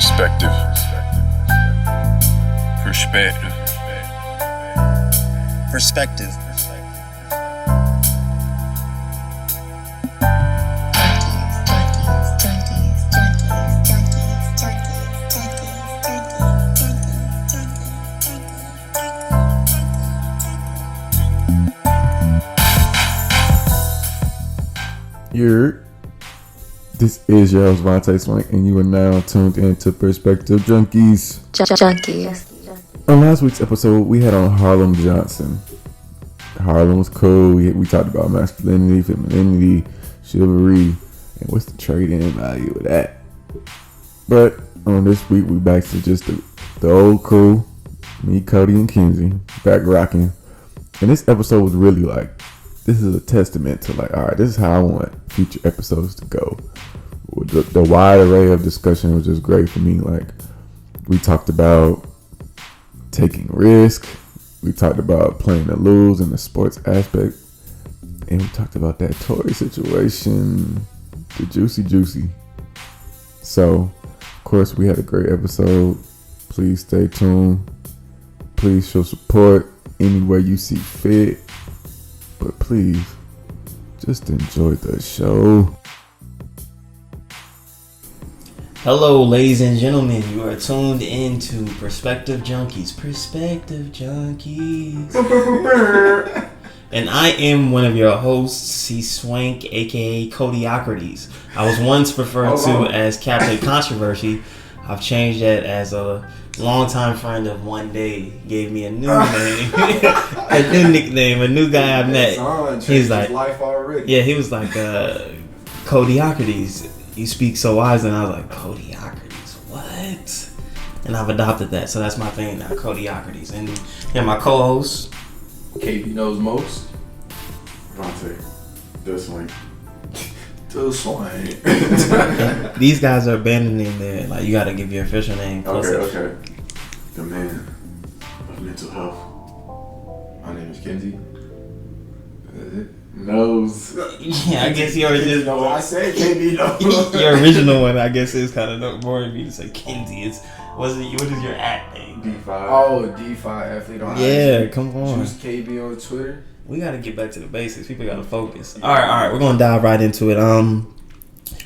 Perspective. This is your host Vontae Swank, and you are now tuned into Perspective Junkies. On last week's episode, we had on Harlem Johnson. Harlem was cool. We talked about masculinity, femininity, chivalry, and what's the trade-in value of that. But on this week, we back to just the old crew, me, Cody, and Kenzie, back rocking. And this episode was really like, this is a testament to like, all right, this is how I want future episodes to go. The wide array of discussion was just great for me. Like, we talked about taking risk. We talked about playing to lose in the sports aspect. And we talked about that Tory situation, the juicy. So, of course, we had a great episode. Please stay tuned. Please show support any way you see fit. But please, just enjoy the show. Hello, ladies and gentlemen. You are tuned into Perspective Junkies. And I am one of your hosts, C. Swank, aka Codyocrates. I was once referred to as Captain Controversy. I've changed that as a longtime friend of one day gave me a new name, a new nickname, a new guy I met. He's like, life already. Yeah, he was like, Codyocrates. You speak so wise, and I was like, Codyocrates, what? And I've adopted that, so that's my thing now, Codyocrates. And yeah, my co-host, KB knows most. Vontae, this one. These guys are abandoning their, like, you gotta give your official name. Okay. The man of mental health. My name is Kenzie. That's it. Nose. Yeah, I guess your original one. I said KB knows. Your original one, I guess, is kind of boring me to say Kenzie. What is your at name? D5. Oh, D5 athlete on IG. Come on. Choose KB on Twitter. We gotta get back to the basics. People gotta focus. All right. We're gonna dive right into it.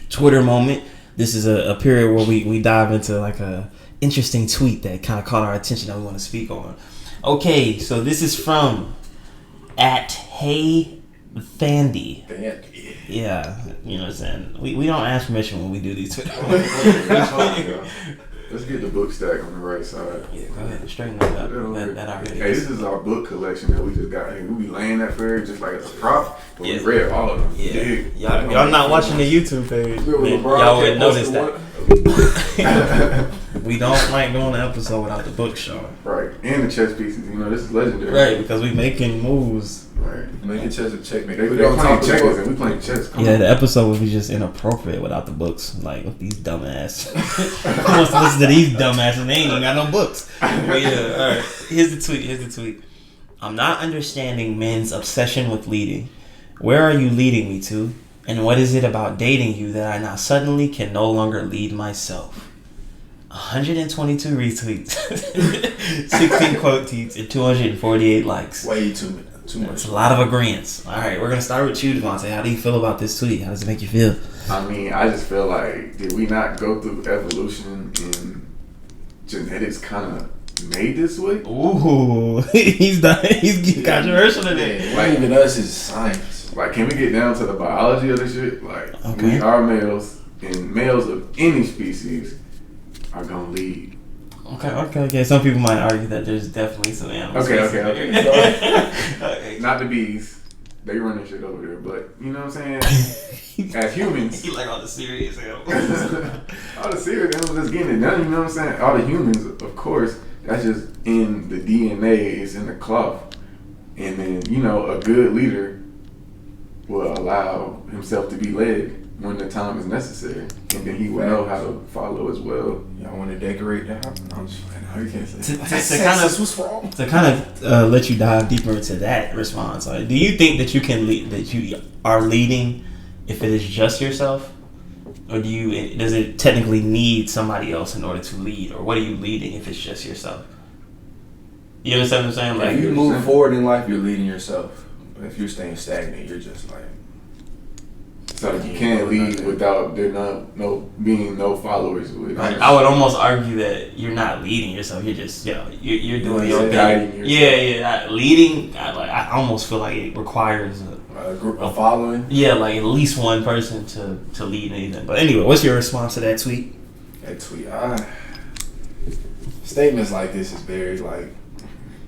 Twitter moment. This is a period where we dive into like a interesting tweet that kind of caught our attention that we want to speak on. Okay, so this is from @HeyFandy. Yeah, you know what I'm saying. We don't ask permission when we do these Twitter. Let's get the book stack on the right side. Yeah, go ahead and straighten that already. Hey, this is our book collection that we just got. Hey, we be laying that for just like as a prop, but we read all of them. Yeah, y'all not watching the YouTube page. Man, y'all would notice that. We don't like doing an episode without the book showing. Right, and the chess pieces. You know, this is legendary. Right, because we making moves. Right, making chess a checkmate. They playing checkers and we playing chess. The episode would be just inappropriate without the books. Like with these dumbass. Who wants to listen to these dumbasses and they ain't even got no books? But yeah, all right. Here's the tweet. I'm not understanding men's obsession with leading. Where are you leading me to? And what is it about dating you that I now suddenly can no longer lead myself? 122 retweets, 16 quote tweets, and 248 likes. Way too much. It's a lot of agreements. All right, we're gonna start with you, Devontae. How do you feel about this tweet? How does it make you feel? I mean, I just feel like, did we not go through evolution and genetics kind of made this way? Ooh, he's controversial today. Like, even us is science. Like, can we get down to the biology of this shit? Like, we are males, and males of any species are gonna lead. Okay. Some people might argue that there's definitely some animals. Okay. Not the bees. They run this shit over there, but you know what I'm saying? As humans. You like all the serious animals. All the serious animals that's getting it done, you know what I'm saying? All the humans, of course, that's just in the DNA, it's in the cloth. And then, you know, a good leader will allow himself to be led when the time is necessary, and then he will know how to follow as well. Y'all want to decorate the house? I'm just like, no, you can't say that. To kind of let you dive deeper into that response, do you think that you can lead, that you are leading if it is just yourself? Or does it technically need somebody else in order to lead? Or what are you leading if it's just yourself? You understand what I'm saying? Like, if you move forward in life, you're leading yourself. But if you're staying stagnant, you're just like... So you can't lead without there being no followers. I would almost argue that you're not leading yourself. You're just, you're doing your thing. Yeah. Leading, I almost feel like it requires a following. Yeah, like at least one person to lead anything. But anyway, what's your response to that tweet? That tweet, statements like this is very like...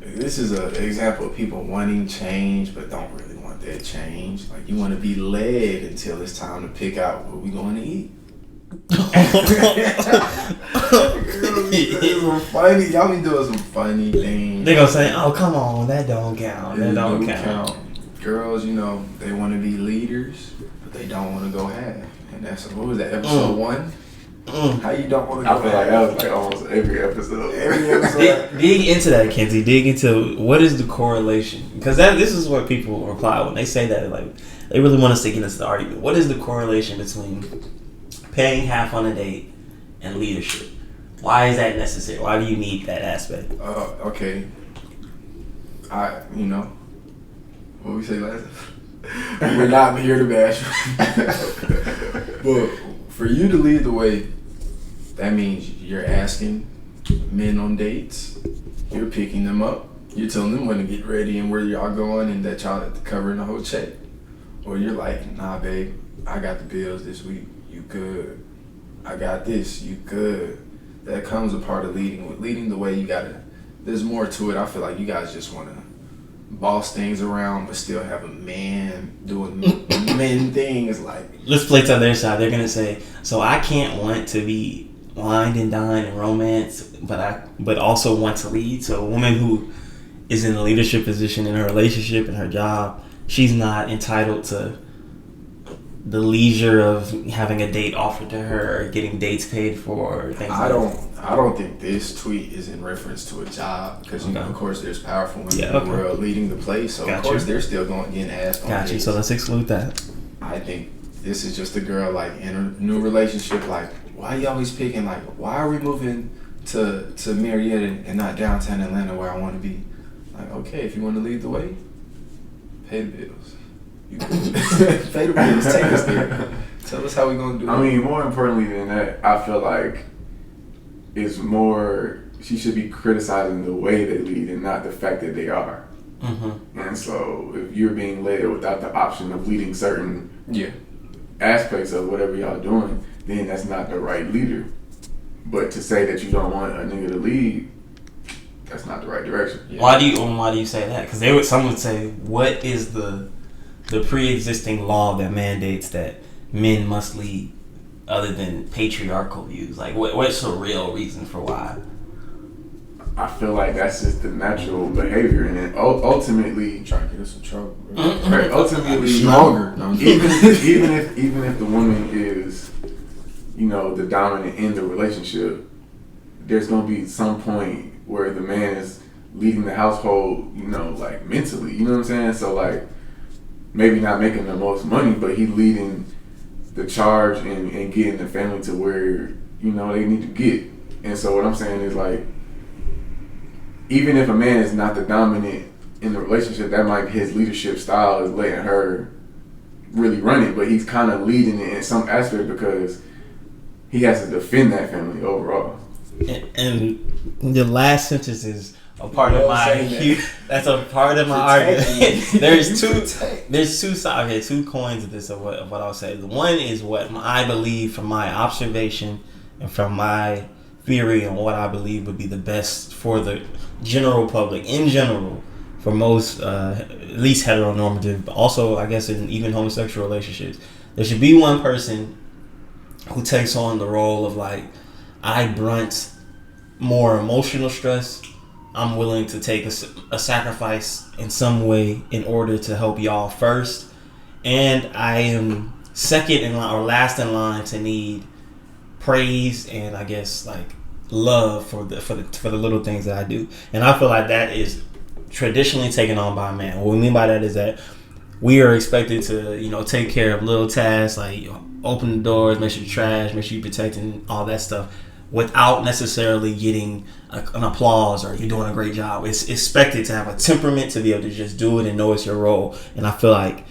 This is an example of people wanting change but don't really want that change. Like, you want to be led until it's time to pick out what we going to eat. Funny, y'all be doing some funny things. They gonna say, "Oh, come on, that don't count. That don't count." Girls, they want to be leaders, but they don't want to go half. And that's what was that, episode 1? How you don't want to go? I feel like that was like almost every episode. Dig into that, Kenzie. Dig into what is the correlation? Because this is what people reply when they say that. Like, they really want us to get into the argument. What is the correlation between paying half on a date and leadership? Why is that necessary? Why do you need that aspect? Okay. What we say last time? We're not here to bash. But for you to lead the way, that means you're asking men on dates. You're picking them up. You're telling them when to get ready and where y'all going and that y'all covering the whole check. Or you're like, nah, babe, I got the bills this week. You good. I got this. You good. That comes a part of leading. With leading the way, there's more to it. I feel like you guys just want to boss things around but still have a man doing men things. Like, let's play to their side. They're gonna say, so I can't want to be wined and dined and romance, but also want to lead. So a woman who is in a leadership position in her relationship and her job, she's not entitled to the leisure of having a date offered to her or getting dates paid for or things like that. I don't think this tweet is in reference to a job because of course there's powerful women in the world leading the place, so of course they're still getting asked on dates. So let's exclude that. I think this is just a girl like in a new relationship, like, why you always picking, like, why are we moving to Marietta and not downtown Atlanta where I want to be? Like, okay, if you want to lead the way, pay the bills. Pay the bills, take us there. Tell us how we gonna do it. I mean, more importantly than that, I feel like it's more, she should be criticizing the way they lead and not the fact that they are. Mm-hmm. And so if you're being led without the option of leading certain aspects of whatever y'all doing, then that's not the right leader. But to say that you don't want a nigga to lead, that's not the right direction. Yeah. Why do you say that? Because some would say, what is the pre-existing law that mandates that men must lead other than patriarchal views? Like, what's the real reason for why? I feel like that's just the natural behavior, and then ultimately trying to get us in trouble. Right? Ultimately, stronger. Even if the woman is, the dominant in the relationship, there's gonna be some point where the man is leading the household, like mentally. You know what I'm saying? So like, maybe not making the most money, but he leading the charge and getting the family to where they need to get. And so what I'm saying is, like, even if a man is not the dominant in the relationship, that might be his leadership style is letting her really run it, but he's kind of leading it in some aspect because he has to defend that family overall. And the last sentence is a part of my that's a part of my argument. There's two sides, two coins of this of what I'll say. The one is what I believe from my observation and from my theory and what I believe would be the best for the general public in general, for most at least heteronormative, but also I guess in even homosexual relationships. There should be one person who takes on the role of, like, I brunt more emotional stress. I'm willing to take a sacrifice in some way in order to help y'all first, and I am second in line or last in line to need praise and I guess like love for the little things that I do. And I feel like that is traditionally taken on by a man. What we mean by that is that we are expected to take care of little tasks like open the doors, make sure you trash, make sure you protecting all that stuff, without necessarily getting an applause or you're doing a great job. It's expected to have a temperament to be able to just do it and know it's your role. And I feel like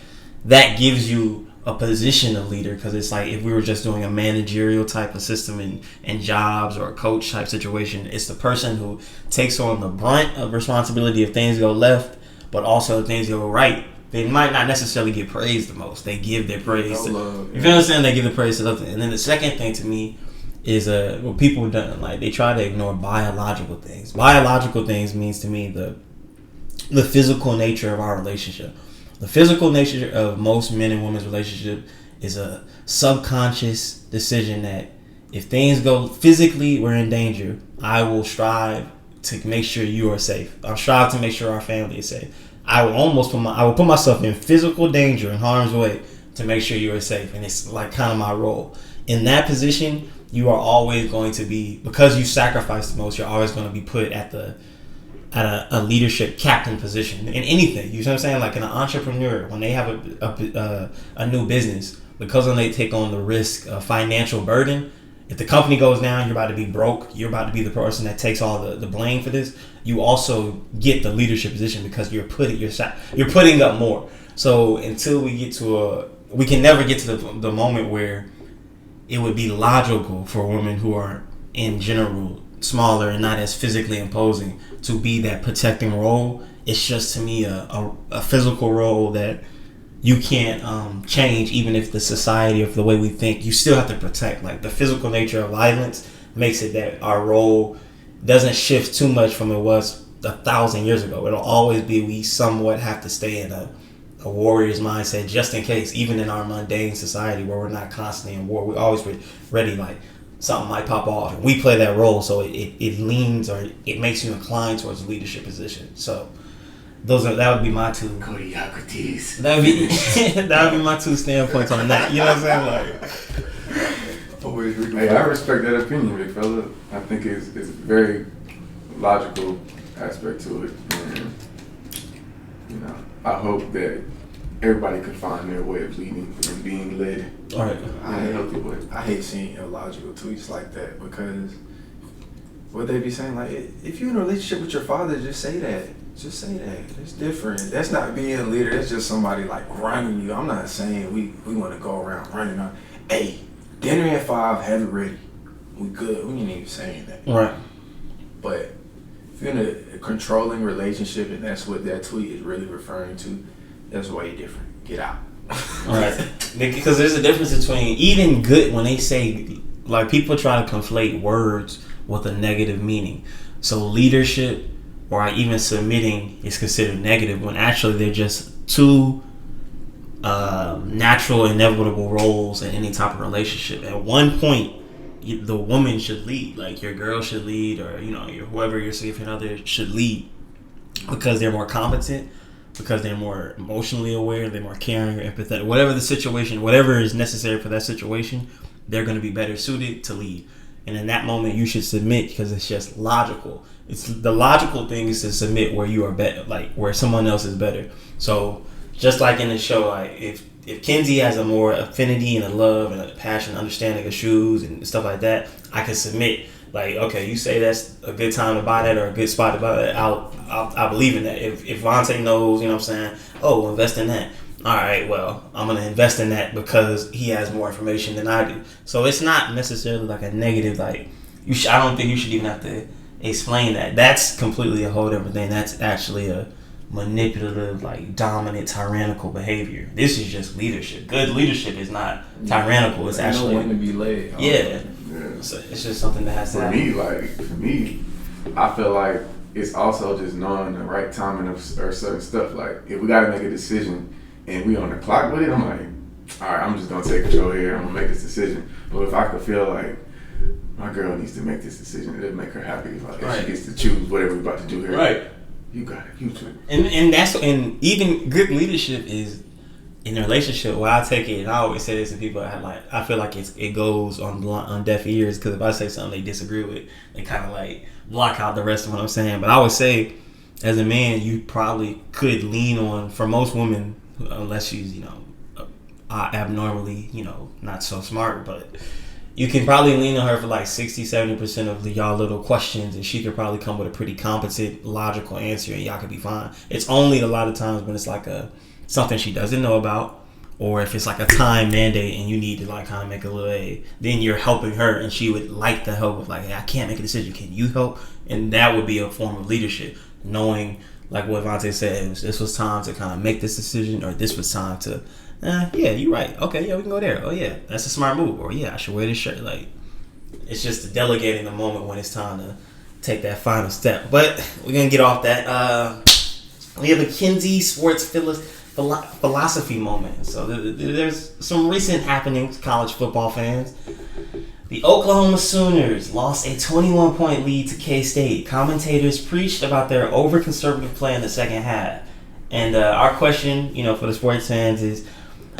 that gives you a position of leader, because it's like if we were just doing a managerial type of system and jobs or a coach type situation, it's the person who takes on the brunt of responsibility if things go left, but also if things go right. They might not necessarily get praised the most. They give their praise. You feel what I'm saying? They give the praise to the other. And then the second thing to me is what people done, like they try to ignore biological things. Biological things means to me the physical nature of our relationship. The physical nature of most men and women's relationship is a subconscious decision that if things go physically, we're in danger. I will strive to make sure you are safe. I'll strive to make sure our family is safe. I will put myself in physical danger and harm's way to make sure you are safe. And it's like kind of my role. In that position, you are always going to be, because you sacrifice the most, you're always going to be put at a leadership captain position in anything. You know what I'm saying? Like an entrepreneur, when they have a new business, because when they take on the risk of financial burden, if the company goes down, you're about to be broke, you're about to be the person that takes all the blame for this, you also get the leadership position because you're putting up more. So until we can never get to the moment where it would be logical for women who are in general smaller and not as physically imposing to be that protecting role. It's just, to me, a physical role that you can't change, even if the society, if the way we think, you still have to protect. Like the physical nature of violence makes it that our role doesn't shift too much from it was 1,000 years ago. It'll always be, we somewhat have to stay in a warrior's mindset just in case, even in our mundane society where we're not constantly in war, we're always ready, like something might pop off, and we play that role, so it leans, or it makes you inclined towards a leadership position. So that would be my two. That would be my two standpoints on that. You know what I'm saying? Hey, I respect that opinion, big fella. I think it's a very logical aspect to it. And, I hope that everybody can find their way of leading and being led in a healthy way. I hate seeing illogical tweets like that, because what they be saying, like, if you're in a relationship with your father, just say that. Just say that. It's different. That's not being a leader. That's just somebody like running you. I'm not saying we want to go around running on. Hey, dinner at 5, have it ready. We good. We ain't even saying that. Right. But if you're in a controlling relationship and that's what that tweet is really referring to, that's way different. Get out. Right. Because there's a difference between even good, when they say, like, people try to conflate words with a negative meaning. So leadership or even submitting is considered negative when actually they're just two natural, inevitable roles in any type of relationship. At one point, the woman should lead, like your girl should lead, or whoever your significant other should lead, because they're more competent, because they're more emotionally aware, they're more caring or empathetic. Whatever the situation, whatever is necessary for that situation, they're going to be better suited to lead. And in that moment, you should submit, because it's just logical. It's the logical thing is to submit where you are better, like where someone else is better. So just like in the show, like if Kenzie has a more affinity and a love and a passion, understanding of shoes and stuff like that, I can submit. Like, okay, you say that's a good time to buy that or a good spot to buy that, I believe in that. If Vontae knows, you know what I'm saying, invest in that. All right, well, I'm going to invest in that because he has more information than I do. So it's not necessarily like a negative, like, I don't think you should even have to explain that. That's completely a whole different thing. That's actually a manipulative, like, dominant, tyrannical behavior. This is just leadership. Good leadership is not tyrannical. It's actually... no one to be led. Yeah. So it's just something that has to happen. For me, I feel like it's also just knowing the right timing of certain stuff. Like, if we got to make a decision and we on the clock with it, I'm like, all right, I'm just going to take control here. I'm going to make this decision. But if I could feel like my girl needs to make this decision, it'll make her happy. Like, if she gets to choose whatever we're about to do here. Right. You got it. You too. And even good leadership is in a relationship. Where I take it, and I always say this to people, I feel like it goes on deaf ears, because if I say something they disagree with, they kind of like block out the rest of what I'm saying. But I would say, as a man, you probably could lean on, for most women, unless she's abnormally, not so smart, but you can probably lean on her for like 60-70% of y'all little questions, and she could probably come with a pretty competent, logical answer, and y'all could be fine. It's only a lot of times when it's like something she doesn't know about, or if it's like a time mandate and you need to like kind of make a little then you're helping her, and she would like the help of like, hey, I can't make a decision, can you help? And that would be a form of leadership, knowing like what Vontae said, this was time to kind of make this decision, or this was time to yeah, you're right, okay, yeah, we can go there, oh yeah, that's a smart move, or yeah, I should wear this shirt. Like, it's just delegating the moment when it's time to take that final step. But we're gonna get off that. We have a Kinsey Sports philosophy moment. So there's some recent happenings, college football fans. The Oklahoma Sooners lost a 21-point lead to K-State. Commentators preached about their over-conservative play in the second half. And our question, for the sports fans is,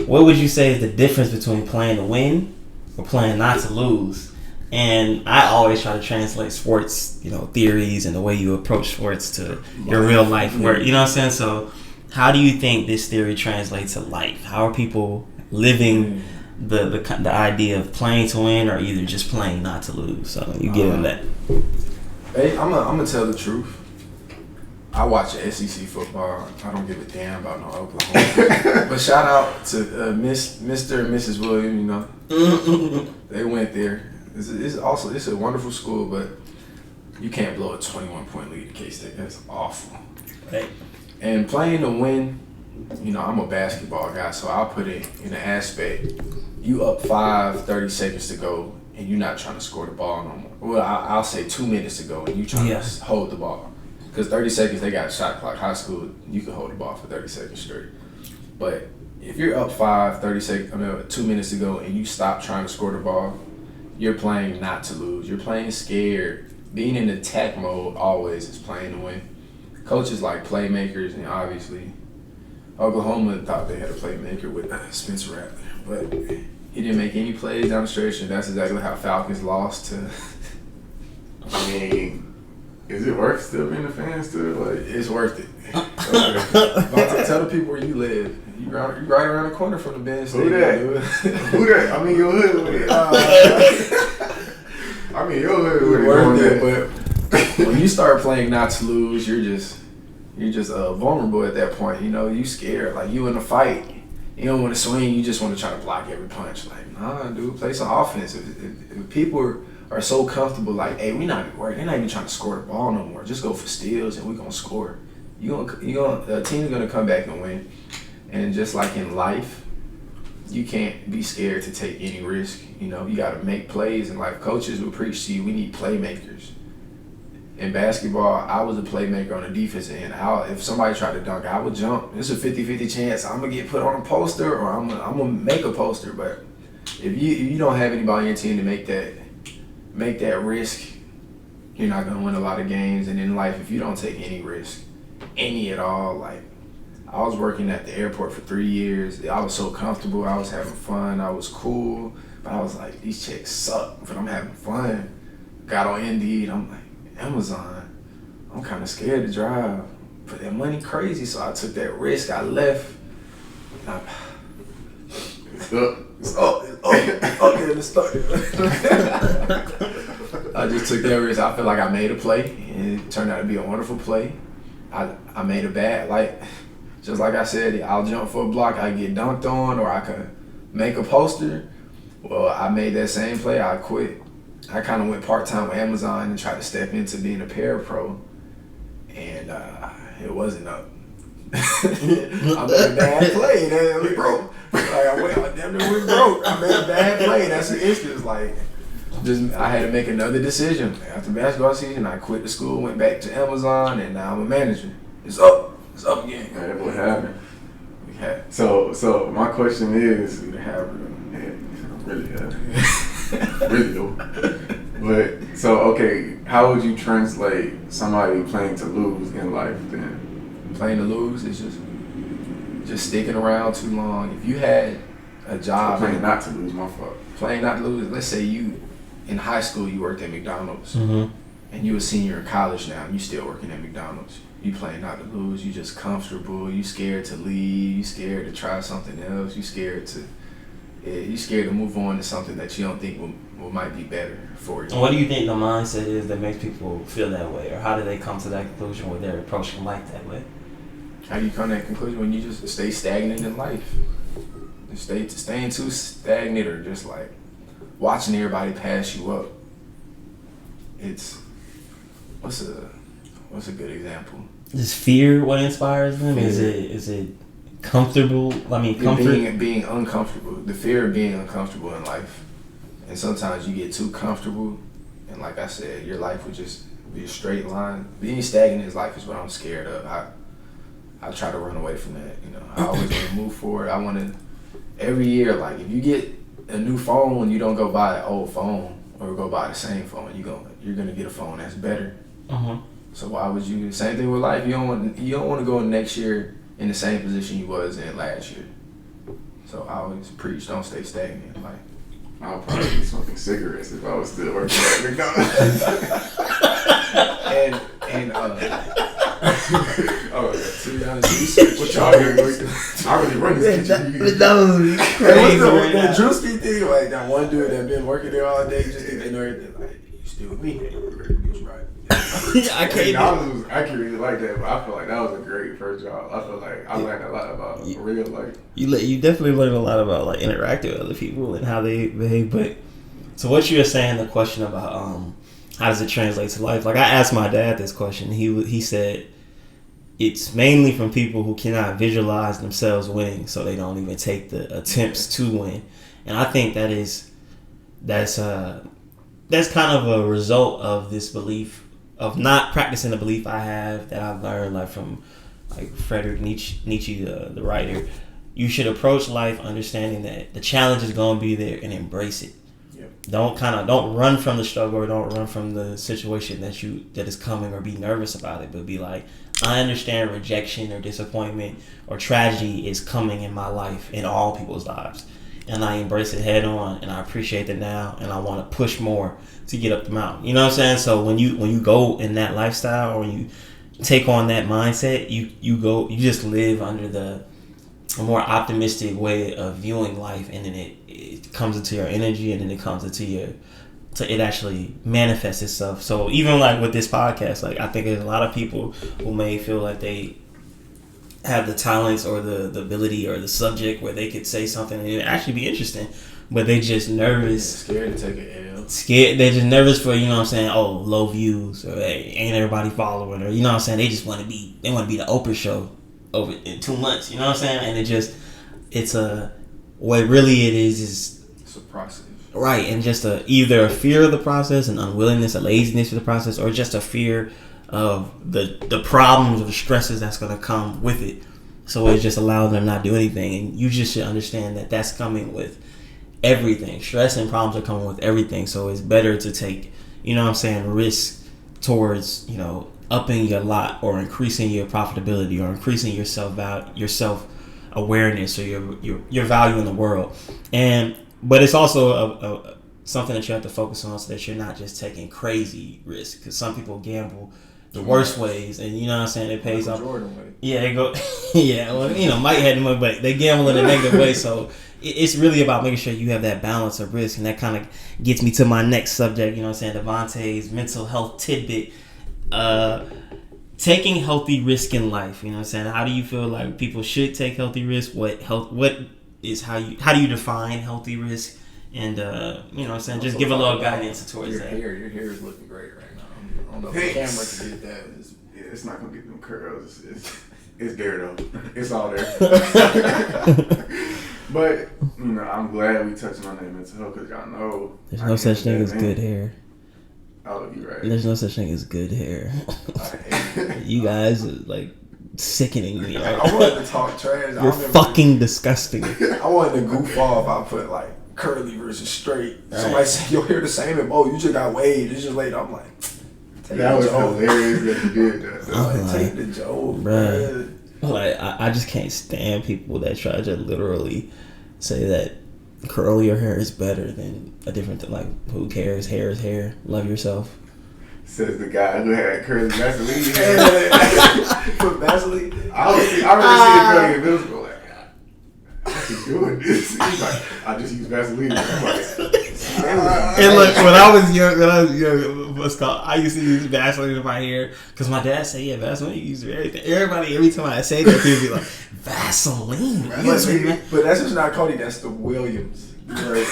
what would you say is the difference between playing to win or playing not to lose? And I always try to translate sports, theories and the way you approach sports to your real life work. You know what I'm saying? So how do you think this theory translates to life? How are people living the idea of playing to win or either just playing not to lose? So you get into that. Hey, I'm gonna tell the truth. I watch SEC football. I don't give a damn about no Oklahoma. But shout out to Mr. and Mrs. Williams. They went there. It's a wonderful school, but you can't blow a 21-point lead to K-State. That's awful. Right. And playing to win, I'm a basketball guy, so I'll put it in the aspect. You up 30 seconds to go, and you're not trying to score the ball no more. Well, I'll say 2 minutes to go, and you're trying to hold the ball. Because 30 seconds, they got a shot clock. High school, you can hold the ball for 30 seconds straight. But if you're up 2 minutes to go, and you stop trying to score the ball, you're playing not to lose. You're playing scared. Being in attack mode always is playing to win. Coaches like playmakers, and obviously Oklahoma thought they had a playmaker with Spencer Rattler, but he didn't make any plays down the stretch, and that's exactly how Falcons lost to. I mean, is it worth still being a fan still? Like, it's worth it. Okay. Tell the people where you live. You right around the corner from the Bench. Who that? Who that? I mean, your hood with it. I mean, your hood with it. Worth it, but when you start playing not to lose, you're just vulnerable at that point. You scared. Like, you in a fight. You don't want to swing. You just want to try to block every punch. Like, nah, dude, play some offense. If people are so comfortable, like, hey, we not even worried. They're not even trying to score the ball no more. Just go for steals and we're gonna score. The team's gonna come back and win. And just like in life, you can't be scared to take any risk. You got to make plays. And like coaches will preach to you, we need playmakers. In basketball, I was a playmaker on the defensive end. If somebody tried to dunk, I would jump. It's a 50-50 chance I'm going to get put on a poster or I'm going to make a poster. But if you don't have anybody on your team to make that risk, you're not going to win a lot of games. And in life, if you don't take any risk, any at all, like, I was working at the airport for 3 years. I was so comfortable. I was having fun. I was cool. But I was like, these checks suck, but I'm having fun. Got on Indeed. I'm like, Amazon. I'm kind of scared to drive. But that money crazy, so I took that risk. I left. It's up. Okay, let's start. I just took that risk. I feel like I made a play, and it turned out to be a wonderful play. I made a bad, just like I said, I'll jump for a block, I get dunked on, or I could make a poster. Well, I made that same play, I quit. I kind of went part-time with Amazon and tried to step into being a parapro, and it wasn't up. I made a bad play, and we broke. I damn near went broke. I made a bad play. That's the issue. I had to make another decision. After basketball season, I quit the school, went back to Amazon, and now I'm a manager. It's up. It's up again. That's what happened. We had. So my question is, We have. really have, really though. But so okay, how would you translate somebody playing to lose in life then? Playing to lose is just sticking around too long. If you had a job, Playing not to lose, my fault. Playing not to lose. Let's say you in high school you worked at McDonald's, Mm-hmm. and you're a senior in college now, and you still working at McDonald's. you playing not to lose. You just comfortable. You scared to leave. You scared to try something else. You scared to move on to something that you don't think will might be better for you. And what do you think the mindset is that makes people feel that way, or how do they come to that conclusion where they're approaching life that way? How do you come to that conclusion when you just stay stagnant in life? Just staying too stagnant, or just like watching everybody pass you up. It's what's a good example? Is fear what inspires them? Fear. Is it comfortable? I mean, comfort. Being uncomfortable. The fear of being uncomfortable in life, and sometimes you get too comfortable, and like I said, your life would just be a straight line. Being stagnant in life is what I'm scared of. I try to run away from that. You know, I always want to move forward. I want to. Every year, like if you get a new phone, you don't go buy an old phone or go buy the same phone. You're gonna get a phone that's better. Uh-huh. So why would you? Same thing with life. You don't want to go next year in the same position you was in last year. So I always preach, don't stay stagnant. Like I'll probably be smoking cigarettes if I was still working at McDonald's. To be honest, what y'all here? I really run this kitchen. McDonald's What's that Drewski thing? Like that one dude that been working there all day, just think they know everything. Like you still with me? Right. I can't. McDonald's I can really like that, but I feel like that was a great first job. I feel like I learned a lot about real life. You definitely learn a lot about like interacting with other people and how they behave. But so what you were saying, the question about how does it translate to life? Like I asked my dad this question. He said it's mainly from people who cannot visualize themselves winning, so they don't even take the attempts to win. And I think that's kind of a result of this belief of not practicing the belief I have that I've learned like from like Friedrich Nietzsche, the writer. You should approach life understanding that the challenge is going to be there and embrace it. Yep. Don't run from the struggle or don't run from the situation that is coming or be nervous about it, but be like, I understand rejection or disappointment or tragedy is coming in my life, in all people's lives. And I embrace it head on, and I appreciate it now, and I want to push more to get up the mountain. You know what I'm saying? So when you go in that lifestyle or you take on that mindset, you just live under a more optimistic way of viewing life, and then it comes into your energy, and then it comes into it actually manifests itself. So even like with this podcast, like I think there's a lot of people who may feel like they have the talents or the ability or the subject where they could say something and it would actually be interesting, but they just nervous. Scared to take an L. Scared. They're just nervous for, you know what I'm saying, oh, low views, or hey, ain't everybody following, or you know what I'm saying, they want to be the Oprah show over in 2 months, you know what I'm saying? And what really it is it's a process. Right, and just either a fear of the process, an unwillingness, a laziness for the process, or just a fear of the problems or the stresses that's going to come with it. So it just allows them to not do anything. And you just should understand that that's coming with everything. Stress and problems are coming with everything. So it's better to take, you know what I'm saying, risk towards, you know, upping your lot or increasing your profitability or increasing your self-awareness or your value in the world. But it's also something that you have to focus on so that you're not just taking crazy risks. Because some people gamble the worst ways, and you know what I'm saying, it pays off. Yeah, they go. Yeah, well, you know, Mike had money, but they gamble in a negative way. So it's really about making sure you have that balance of risk, and that kind of gets me to my next subject. You know what I'm saying, Devontae's mental health tidbit. Taking healthy risk in life. You know what I'm saying. How do you feel like people should take healthy risk? How do you define healthy risk? And you know what I'm saying, just give a little guidance towards that. Your hair is looking great right now. I don't know if the camera can get that. It's not gonna get them curls. It's there though. It's all there. But you know, I'm glad we touched on that mental health because y'all know there's no such thing as good hair. Oh, you right. There's no such thing as good hair. You guys are like sickening me. Right? I wanted to talk trash. You're fucking disgusting. I wanted to goof off. I put like curly versus straight. Right. Somebody said your hair the same, and you just got waved. It's just later. I'm like, that was hilarious that you did that. Take the joke, bro. Like I just can't stand people that try to literally say that curly your hair is better than a different. Like, who cares? Hair is hair. Love yourself. Says the guy who had curly Vaseline. Put Vaseline. I already see the girl in middle school like, I keep doing this. He's like, I just use Vaseline. I'm like, and look, when I was young, what's called, I used to use Vaseline in my hair because my dad said, "Yeah, Vaseline you use for everything." Every time I say that, people be like, "Vaseline." But that's just not Cody. That's the Williams. Right.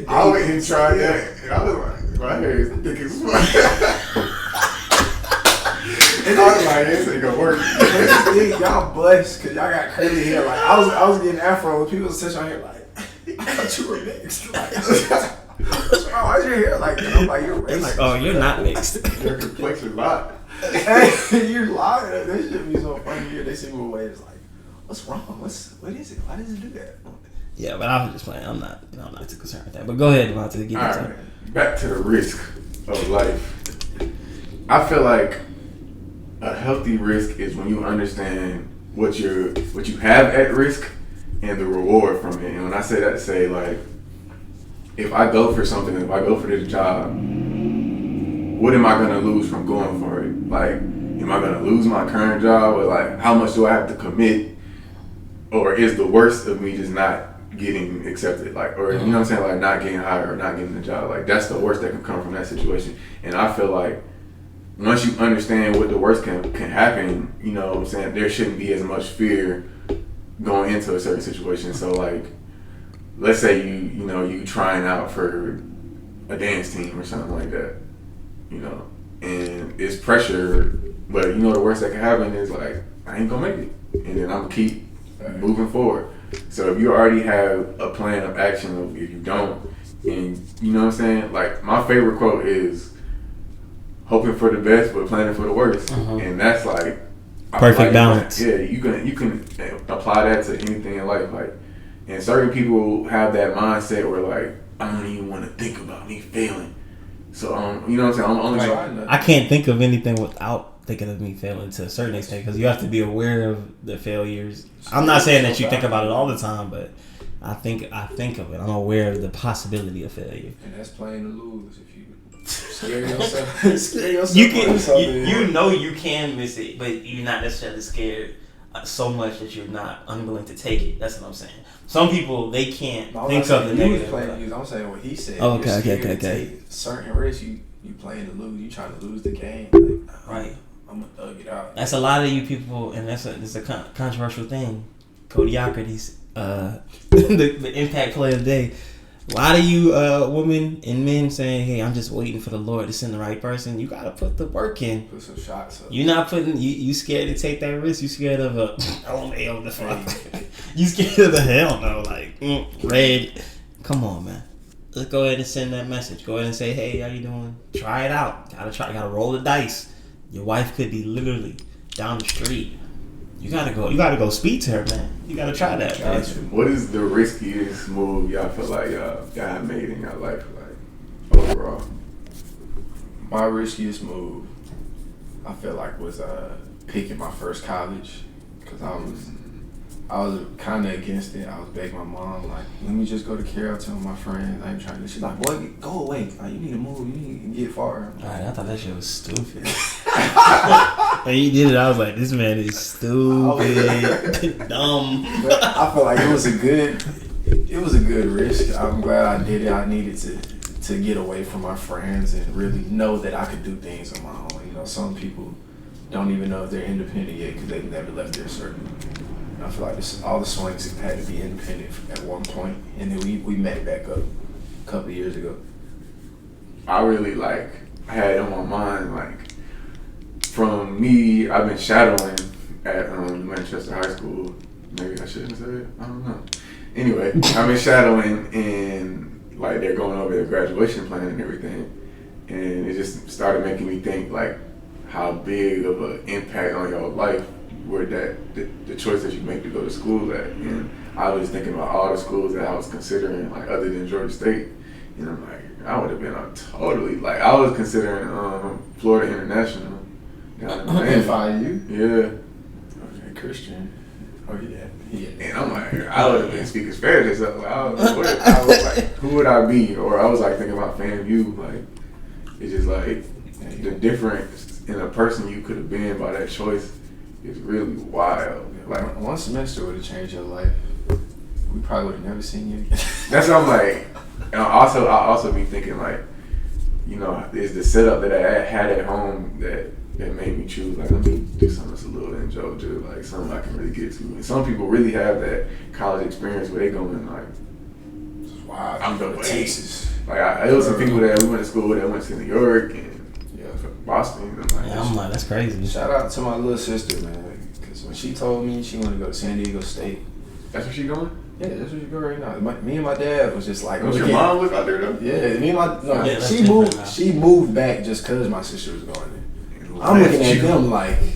I went and tried that, and I was like, my hair is thick as fuck. And I was like, this ain't gonna work. Y'all blessed because y'all got curly hair. Like I was getting afro. People was touching my hair like, I thought you were mixed. Like, what's wrong? Why's your hair like that? I'm like, you're racist. Like, oh, you're not mixed. Your complexion not. Hey, you're lying. That shit be so funny. Here they see me away. It's like, what's wrong? What is it? Why does it do that? Yeah, but I was just playing. I'm not too concerned with that. But go ahead, about to get into it. Right. Back to the risk of life. I feel like a healthy risk is when you understand what you have at risk and the reward from it. And when I say that, say like, if I go for something, if I go for this job, what am I gonna lose from going for it? Like, am I gonna lose my current job, or like, how much do I have to commit? Or is the worst of me just not getting accepted, like, or you know what I'm saying, like not getting hired or not getting the job, like that's the worst that can come from that situation. And I feel like once you understand what the worst can happen, you know what I'm saying, there shouldn't be as much fear going into a certain situation. So like, let's say you trying out for a dance team or something like that, you know, and it's pressure, but you know the worst that can happen is like, I ain't gonna make it, and then I'm gonna keep moving forward. So if you already have a plan of action, of if you don't, and you know what I'm saying, like my favorite quote is hoping for the best but planning for the worst. And that's like perfect balance. Yeah, you can apply that to anything in life, like, and certain people have that mindset where like, I don't even want to think about me failing. So you know what I'm saying, I'm only trying. I can't think of anything without thinking of me failing to a certain extent, because you have to be aware of the failures. I'm not saying that you think about it all the time, but I think of it. I'm aware of the possibility of failure. And that's playing to lose. If you scare yourself, you know you can miss it, but you're not necessarily scared so much that you're not unwilling to take it. That's what I'm saying. Some people, they can't think of the negative. I'm saying what he said. Oh, okay. Certain risks, you playing to lose. You trying to lose the game. Like, right. I'm gonna thug it out. That's a lot of you people, and it's a controversial thing. Kodiakides, the impact player of the day. A lot of you women and men saying, "Hey, I'm just waiting for the Lord to send the right person." You gotta put the work in. Put some shots up. You're not putting. You scared to take that risk. You scared of a hell the fuck. You scared of the hell no. Like red. Come on, man. Let's go ahead and send that message. Go ahead and say, "Hey, how you doing? Try it out. Gotta roll the dice." Your wife could be literally down the street. You gotta go speak to her, man. You gotta try that, man. What is the riskiest move y'all feel like y'all have made in your life, like overall? My riskiest move, I feel like, was picking my first college, because I was kind of against it. I was begging my mom, like, let me just go to Carrollton with my friends. I ain't trying to. She's like, boy, go away. Like, you need to move. You need to get far. Like, I thought that shit was stupid. When you did it, I was like, this man is stupid, dumb. But I feel like it was a good risk. I'm glad I did it. I needed to get away from my friends and really know that I could do things on my own. You know, some people don't even know if they're independent yet because they've never left their circle. I feel like all the swings had to be independent at one point, and then we met back up a couple of years ago. I really had on my mind, like, from me, I've been shadowing at Manchester High School. Maybe I shouldn't say it. I don't know. Anyway, I've been shadowing, and like they're going over their graduation plan and everything, and it just started making me think like how big of an impact on your life were the choice that you make to go to school at. And I was thinking about all the schools that I was considering, like other than Georgia State, and I'm like, I would have been I was considering Florida International down in Miami. Yeah. Okay, Christian. Oh yeah. And I'm like, I would have been speaking Spanish. So I was like, who would I be? Or I was like thinking about FAMU. Like, it's just like, the difference in a person you could have been by that choice is really wild. Like one semester would have changed your life. We probably would have never seen you again. That's what I'm like. And I also be thinking like, you know, is the setup that I had at home that made me choose like, let me do something that's a little in Georgia, like something I can really get to. And some people really have that college experience where they go in like, wow, I'm going to Texas. Like I know some people that we went to school with that went to New York and Boston. And like, I'm like, that's crazy. Shout out to my little sister, man, because when she told me she wanted to go to San Diego State. That's where she going? Yeah, that's where she going right now. Me and my dad was just like, was your mom live out there though? Yeah, me and my Yeah, she moved back just because my sister was going there. I'm looking at them like, me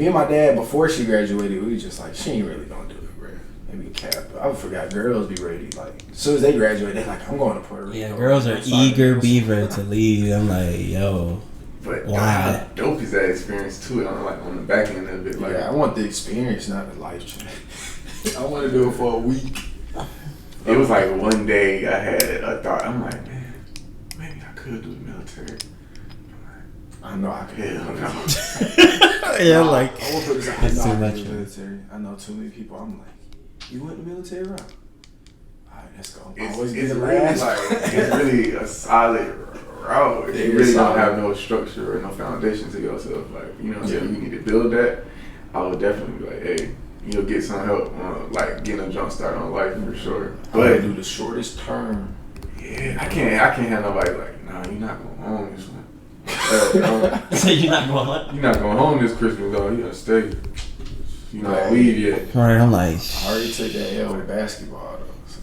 and my dad before she graduated, we was just like, she ain't really gonna do it, bro. Maybe cap. I forgot girls be ready. Like as soon as they graduate, they like, I'm going to Puerto Rico. Yeah, girls are eager beaver to leave. I'm like, yo. But wow. How dope is that experience too? I'm like on the back end of it. Like, yeah, I want the experience, not the life change. I want to do it for a week. It was like one day I had a thought. I'm like, man, maybe I could do the military. I know I could. Hell no. Yeah, like I want to put this out. it's I too know I much. could do the military. I know too many people. I'm like, you went the military route? All right, let's go. It's Always be really the like last. it's really a solid route. If Yeah, you really it's don't solid. have no structure or no foundation to yourself, like you know, what I'm saying, you need to build that. I would definitely be like, hey, you'll get some help on like getting a jump start on life for sure. I would But do the shortest term. yeah, I can't have nobody like, nah, you're not going home this one. So you're not going what? You're not going home this Christmas though. You gotta stay. You not leave yet. Right, I'm like, I already took that L with basketball though, so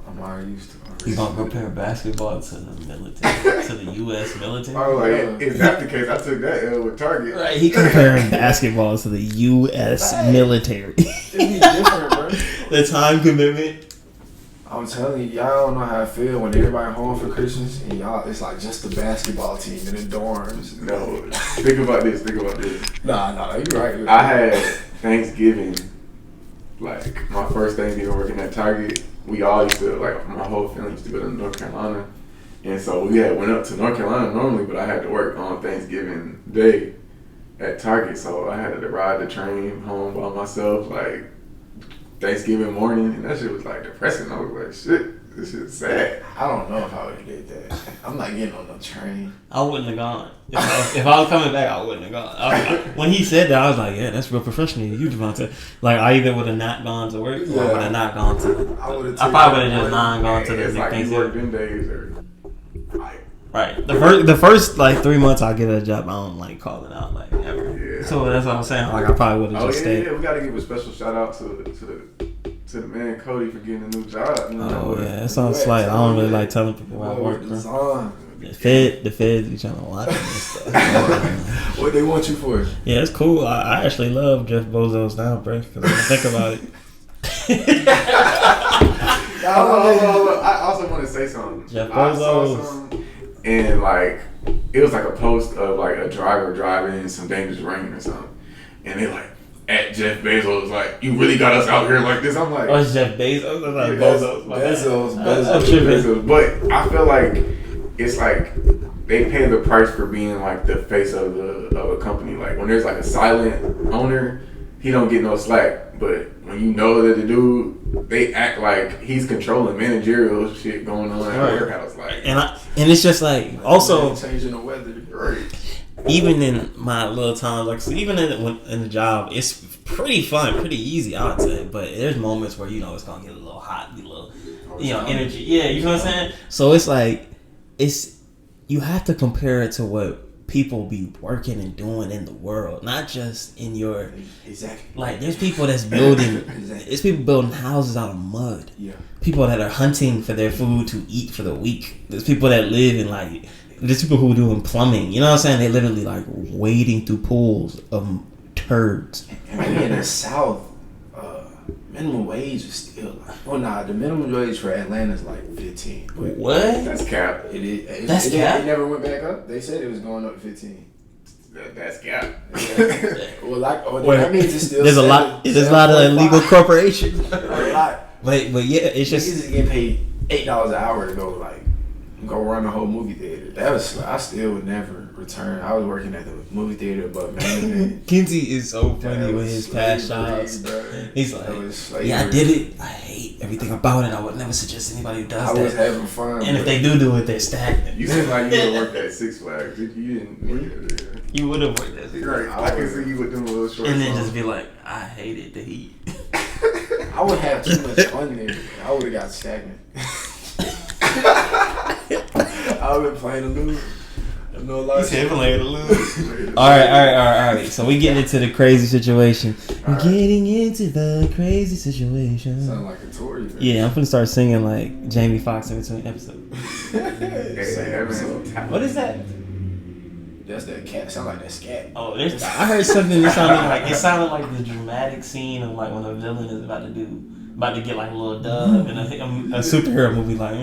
I'm already used to it. you gonna compare basketball to the military, to the U.S. military? I was like, if that's the case, I took that L with Target. Right, he comparing basketball to the U.S. military. It'd be different, bro. The time commitment. I'm telling you, y'all don't know how I feel when everybody home for Christmas and y'all, it's like just the basketball team in the dorms. No, think about this. Nah, you're right. I had Thanksgiving, like my first Thanksgiving working at Target. We all used to, like my whole family used to go to North Carolina. And so we had went up to North Carolina normally, but I had to work on Thanksgiving Day at Target. So I had to ride the train home by myself, like Thanksgiving morning. And that shit was like depressing. I was like, shit, this shit's sad. I don't know if I would have did that. I'm not getting on no train. I wouldn't have gone. If I was coming back, I wouldn't have gone. When he said that, I was like, yeah, that's real professional. You Devonta. Like, I either would have not gone to work or would have not gone to. I probably would have just not gone to the It's like you work Thanksgiving. them days or like, Right. The first like 3 months I get a job, I don't like calling out like ever. yeah. So that's what I'm saying. Like I probably would have Oh just yeah, stayed. yeah, we gotta give a special shout out to the man Cody for getting a new job. You know? Oh yeah, it sounds slight. I don't really like telling people where I work. Bro. The feds be trying to watch me and stuff. What they want you for? Yeah, it's cool. I actually love Jeff Bezos now, bro. Because I think about it. I also want to say something. Jeff I saw Bezos. something, and like it was like a post of like a driver driving in some dangerous rain or something, and they like at Jeff Bezos like, you really got us out here like this. I'm like, Oh, it's Jeff Bezos. I'm like, Bezos. But I feel like it's like they pay the price for being like the face of a company. Like when there's like a silent owner, he don't get no slack. But when you know that the dude, they act like he's controlling managerial shit going on at the warehouse. Like, and it's just like also changing the weather. right. even in my little times, like so even in the job, it's pretty fun, pretty easy, I would say. But there's moments where you know it's gonna get a little hot, be a little, energy. Yeah, you know what I'm saying. So it's like you have to compare it to what people be working and doing in the world, not just in your like. There's people that's building. There's people building houses out of mud. Yeah. People that are hunting for their food to eat for the week. There's people that live in like. There's people who are doing plumbing. You know what I'm saying? They literally like wading through pools of turds. And in the South, minimum wage is still like, the minimum wage for Atlanta is like 15. What? That's cap. It is. That's cap? It never went back up. They said it was going up to 15. That's cap. Yeah. Well, that means it's still. There's a lot of illegal corporations. A lot. But yeah, it's Niggas just is getting paid $8 an hour to go like go run the whole movie theater. I still would never return. I was working at the movie theater, but man, Kinsey is so funny with his past jobs. He's like, yeah, I did it. I hate everything about it. I would never suggest anybody who does that. I was having fun. And if they do it, they're stagnant. You seem like you would have worked at Six Flags. You didn't. You would have worked at Six Flags. Right. I can see you with them little shorts. And then just be like, I hated the heat. I would have too much fun there. I would have got stagnant. I would have been playing to lose. No lie. He's playing to lose. All right. So we getting into the crazy situation. We're getting into the crazy situation. Sound like a Tory. Man. Yeah, I'm finna start singing like Jamie Foxx in between episodes. What is that? That's that cat. Sound like that scat. Oh, I heard something that sounded like the dramatic scene of like when a villain is about to get like a little dub in a superhero movie, like.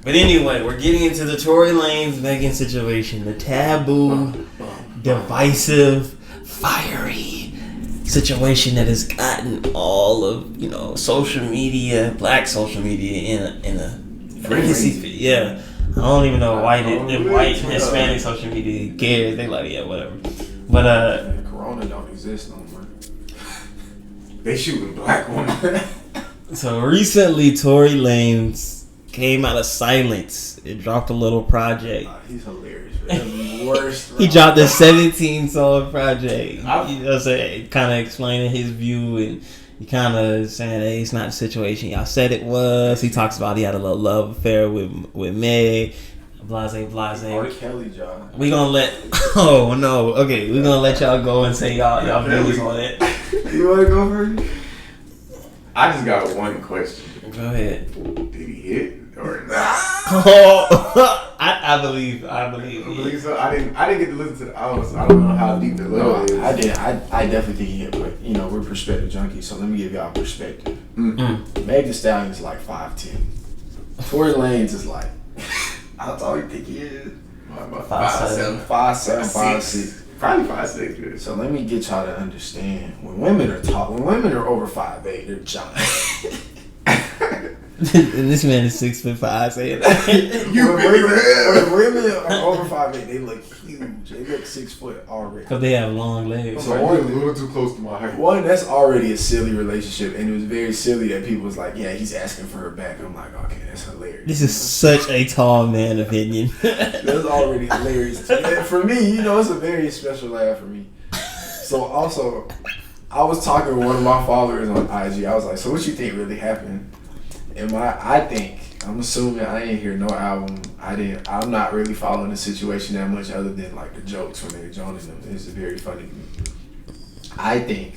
But anyway, we're getting into the Tory Lanez Megan situation, the taboo, divisive, fiery situation that has gotten all of social media, black social media in a yeah. I don't even know white Hispanic social media cares. They like, yeah, whatever. But Corona don't exist no more. They shooting black women. So recently, Tory Lanez came out of silence and dropped a little project. He's hilarious. The worst. He dropped a 17-song project. Kind of explaining his view, and he kind of saying, "Hey, it's not the situation y'all said it was." He talks about he had a little love affair with Meg. Blase. R. Kelly, John. We gonna let. Oh no. Okay, we gonna let y'all go and say y'all views on it. You wanna go first? I just got one question. Go ahead. Did he hit or not? I believe So. I didn't get to listen to the album, so I don't know how deep the love is. I did. I definitely think he hit, but we're perspective junkies, so let me give y'all perspective. Mm-hmm. Meg Thee Stallion is like 5'10". Tory Lanez is like, how tall you think he is? About 5'7", 5'6". Probably 5'6". So let me get y'all to understand: when women are tall, when women are over 5'8", they're giant. And this man is 6'5", saying that. When women are over 5'8", they look huge. They look 6 foot already. Because they have long legs. So you're a little too close to my height. One, that's already a silly relationship, and it was very silly that people was like, "Yeah, he's asking for her back." I'm like, okay, that's hilarious. This is such a tall man opinion. That's already hilarious. And for me, it's a very special laugh for me. So also, I was talking with one of my followers on IG. I was like, "So what you think really happened?" And I'm assuming I didn't hear no album. I'm not really following the situation that much, other than like the jokes when they were joining them. It's very funny to me. I think.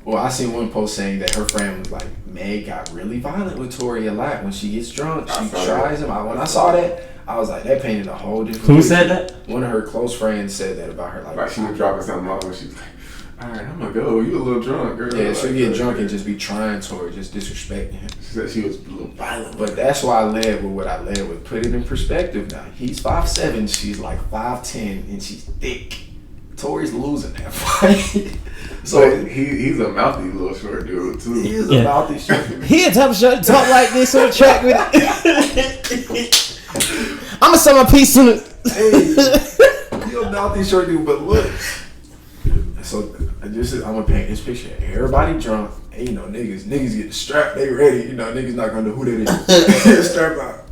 Well, I seen one post saying that her friend was like, Meg got really violent with Tory a lot. When she gets drunk, she tries him. When I saw that, I was like, that painted a whole different Who picture. said that? One of her close friends said that about her. Like she was dropping something off and she was like, "Alright, I'm gonna go. You a little drunk, girl." Yeah, she'll get drunk and just be trying Tory, just disrespecting him. She said she was a little violent. But that's why I led with what I led with. Put it in perspective now. He's 5'7", she's like 5'10", and she's thick. Tory's losing that fight. So he's a mouthy little short dude too. He is a mouthy short dude. He a tough short talk like this on the track with it. I'ma sell my piece soon. Hey, you a mouthy short dude, but look. So I'm gonna paint this picture. Everybody drunk. And, niggas get strapped. They ready. Niggas not gonna know who that is. Strap out.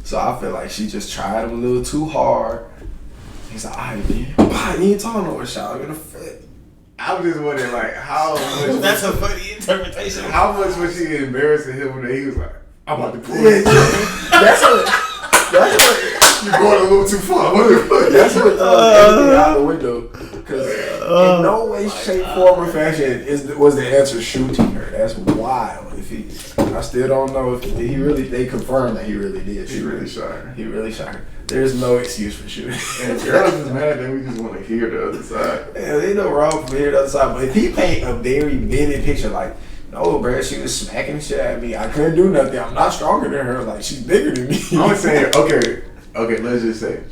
So I feel like she just tried him a little too hard. He's like, alright, man. Bye, you ain't talking no more, shot. I'm gonna fit. I'm just wondering, like, how much. That's a funny interpretation. How much was she embarrassing him when he was like, "I'm about to pull Yeah, that's what. You're going a little too far. That's what everything out the window. Because in no way, shape, form, or fashion was the answer shooting her. That's wild. I still don't know if they confirmed that he really did. He really shot her. He really shot her. There's no excuse for shooting. And girls is mad that we just want to hear the other side. Yeah, ain't no wrong for hearing the other side. But if he paint a very vivid picture, like, no, bro, she was smacking shit at me. I couldn't do nothing. I'm not stronger than her. Like, she's bigger than me. I'm saying, okay, let's just say,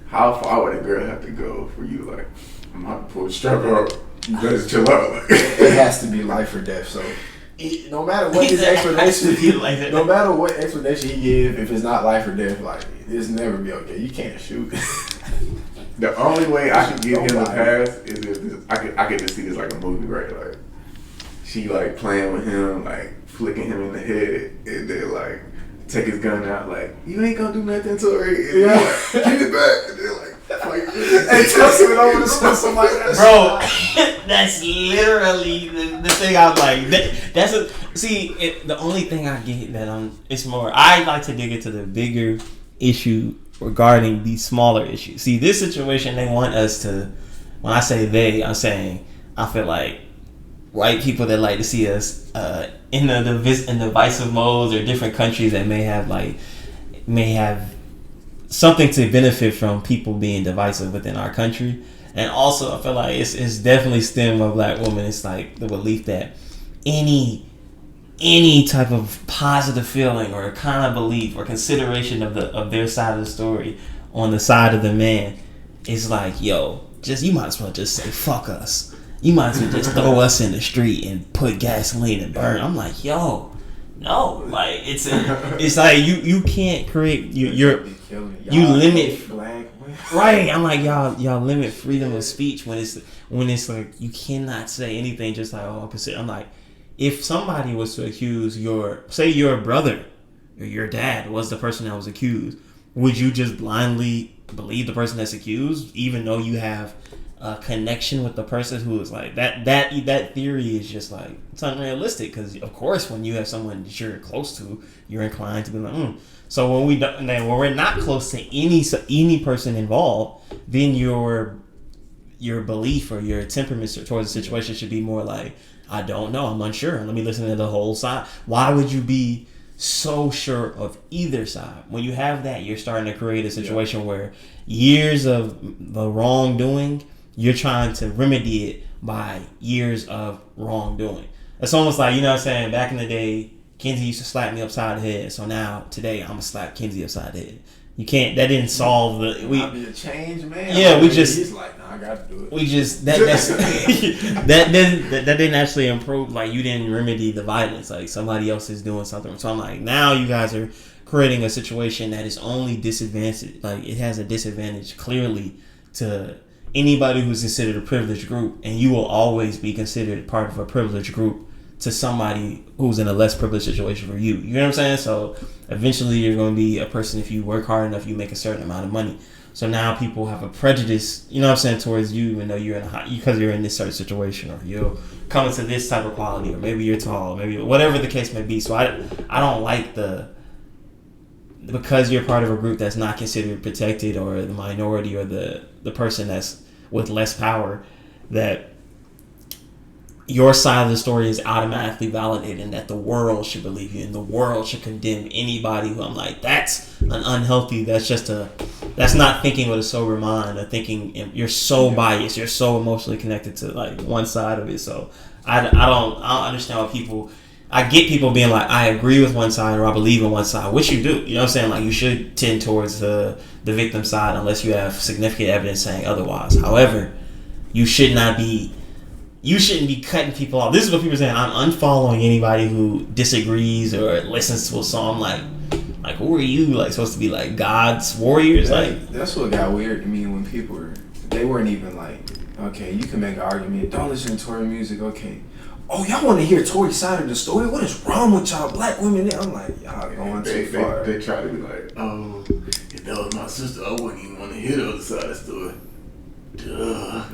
how far would a girl have to go for you? Like, I'm about to pull the strap out. You better chill out. Like, it has to be life or death. So no matter what his explanation, like that. no matter what explanation he gives, if it's not life or death, like it's never be okay. You can't shoot. The only way I could give him a pass is if I could just see this like a movie, right? Like she like playing with him, like flicking him in the head, and then like take his gun out, like you ain't gonna do nothing to her. And yeah, like, give it back, and then like and tossing it over to somebody. Bro, that's literally the thing I'm like. The only thing I get that it's more. I like to dig into the bigger issue regarding these smaller issues. See, this situation, they want us to. When I say they, I'm saying I feel like white people that like to see us in divisive modes or different countries that may have something to benefit from people being divisive within our country. And also I feel like it's definitely stem of black women. It's like the belief that any type of positive feeling or kind of belief or consideration of their side of the story on the side of the man is like, yo, you might as well just say fuck us. You might as well just throw us in the street and put gasoline and burn. I'm like, yo, no, like it's like you can't create you limit right. I'm like y'all limit freedom of speech when it's like you cannot say anything just like I'm like, if somebody was to accuse your brother or your dad was the person that was accused, would you just blindly believe the person that's accused even though you have a connection with the person who is like that theory is just like it's unrealistic, because of course when you have someone that you're close to, you're inclined to be like So when we're not close to any person involved, then your belief or your temperament towards the situation should be more like, I don't know, I'm unsure, let me listen to the whole side. Why would you be so sure of either side? When you have that, you're starting to create a situation where years of the wrongdoing, you're trying to remedy it by years of wrongdoing. It's almost like, you know what I'm saying, back in the day, Kenzie used to slap me upside the head, so now today I'm gonna slap Kenzie upside the head. You can't. That didn't solve the. I'll be a change man. Yeah, we just. He's like, no, I got to do it. We just that didn't actually improve. Like, you didn't remedy the violence. Like, somebody else is doing something. So I'm like, now you guys are creating a situation that is only disadvantaged. Like, it has a disadvantage clearly to anybody who's considered a privileged group, and you will always be considered part of a privileged group to somebody who's in a less privileged situation for you. You know what I'm saying? So eventually you're going to be a person, if you work hard enough, you make a certain amount of money. So now people have a prejudice, you know what I'm saying, towards you, even though you're because you're in this certain situation, or you're coming to this type of quality, or maybe you're tall, maybe whatever the case may be. So I don't like because you're part of a group that's not considered protected, or the minority, or the person that's with less power, that your side of the story is automatically validated, and that the world should believe you, and the world should condemn anybody who, I'm like, that's an unhealthy, that's not thinking with a sober mind, or thinking, you're so biased, you're so emotionally connected to like one side of it. So I don't understand why I get people being like, I agree with one side, or I believe in one side, which you do, you know what I'm saying? Like, you should tend towards the victim side unless you have significant evidence saying otherwise. However, you shouldn't be cutting people off. This is what people are saying. I'm unfollowing anybody who disagrees or listens to a song. Like, who are you? Like, supposed to be like God's warriors? That's what got weird to me when people they weren't even like, okay, you can make an argument. Don't listen to Tory music. Okay. Oh, y'all want to hear Tory's side of the story? What is wrong with y'all black women? I'm like, y'all going too far. They try to be like, oh, if that was my sister, I wouldn't even want to hear the other side of the story. Duh.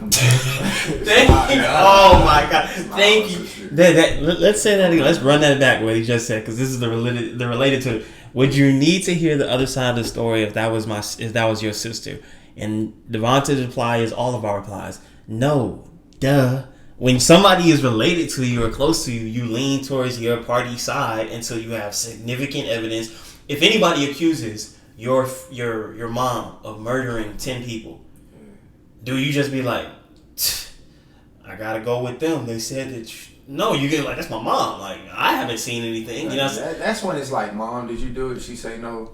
Oh my God! Thank you. Let's say that again. Let's run that back. What he just said, because this is the related to it. Would you need to hear the other side of the story if that was your sister? And Devonta's reply is all of our replies. No, duh. When somebody is related to you or close to you, you lean towards your party side until you have significant evidence. If anybody accuses your mom of murdering 10 people, do you just be like, I gotta go with them? They said that. No, you get like, that's my mom. Like, I haven't seen anything. You know, that's when it's like, Mom, did you do it? She say no.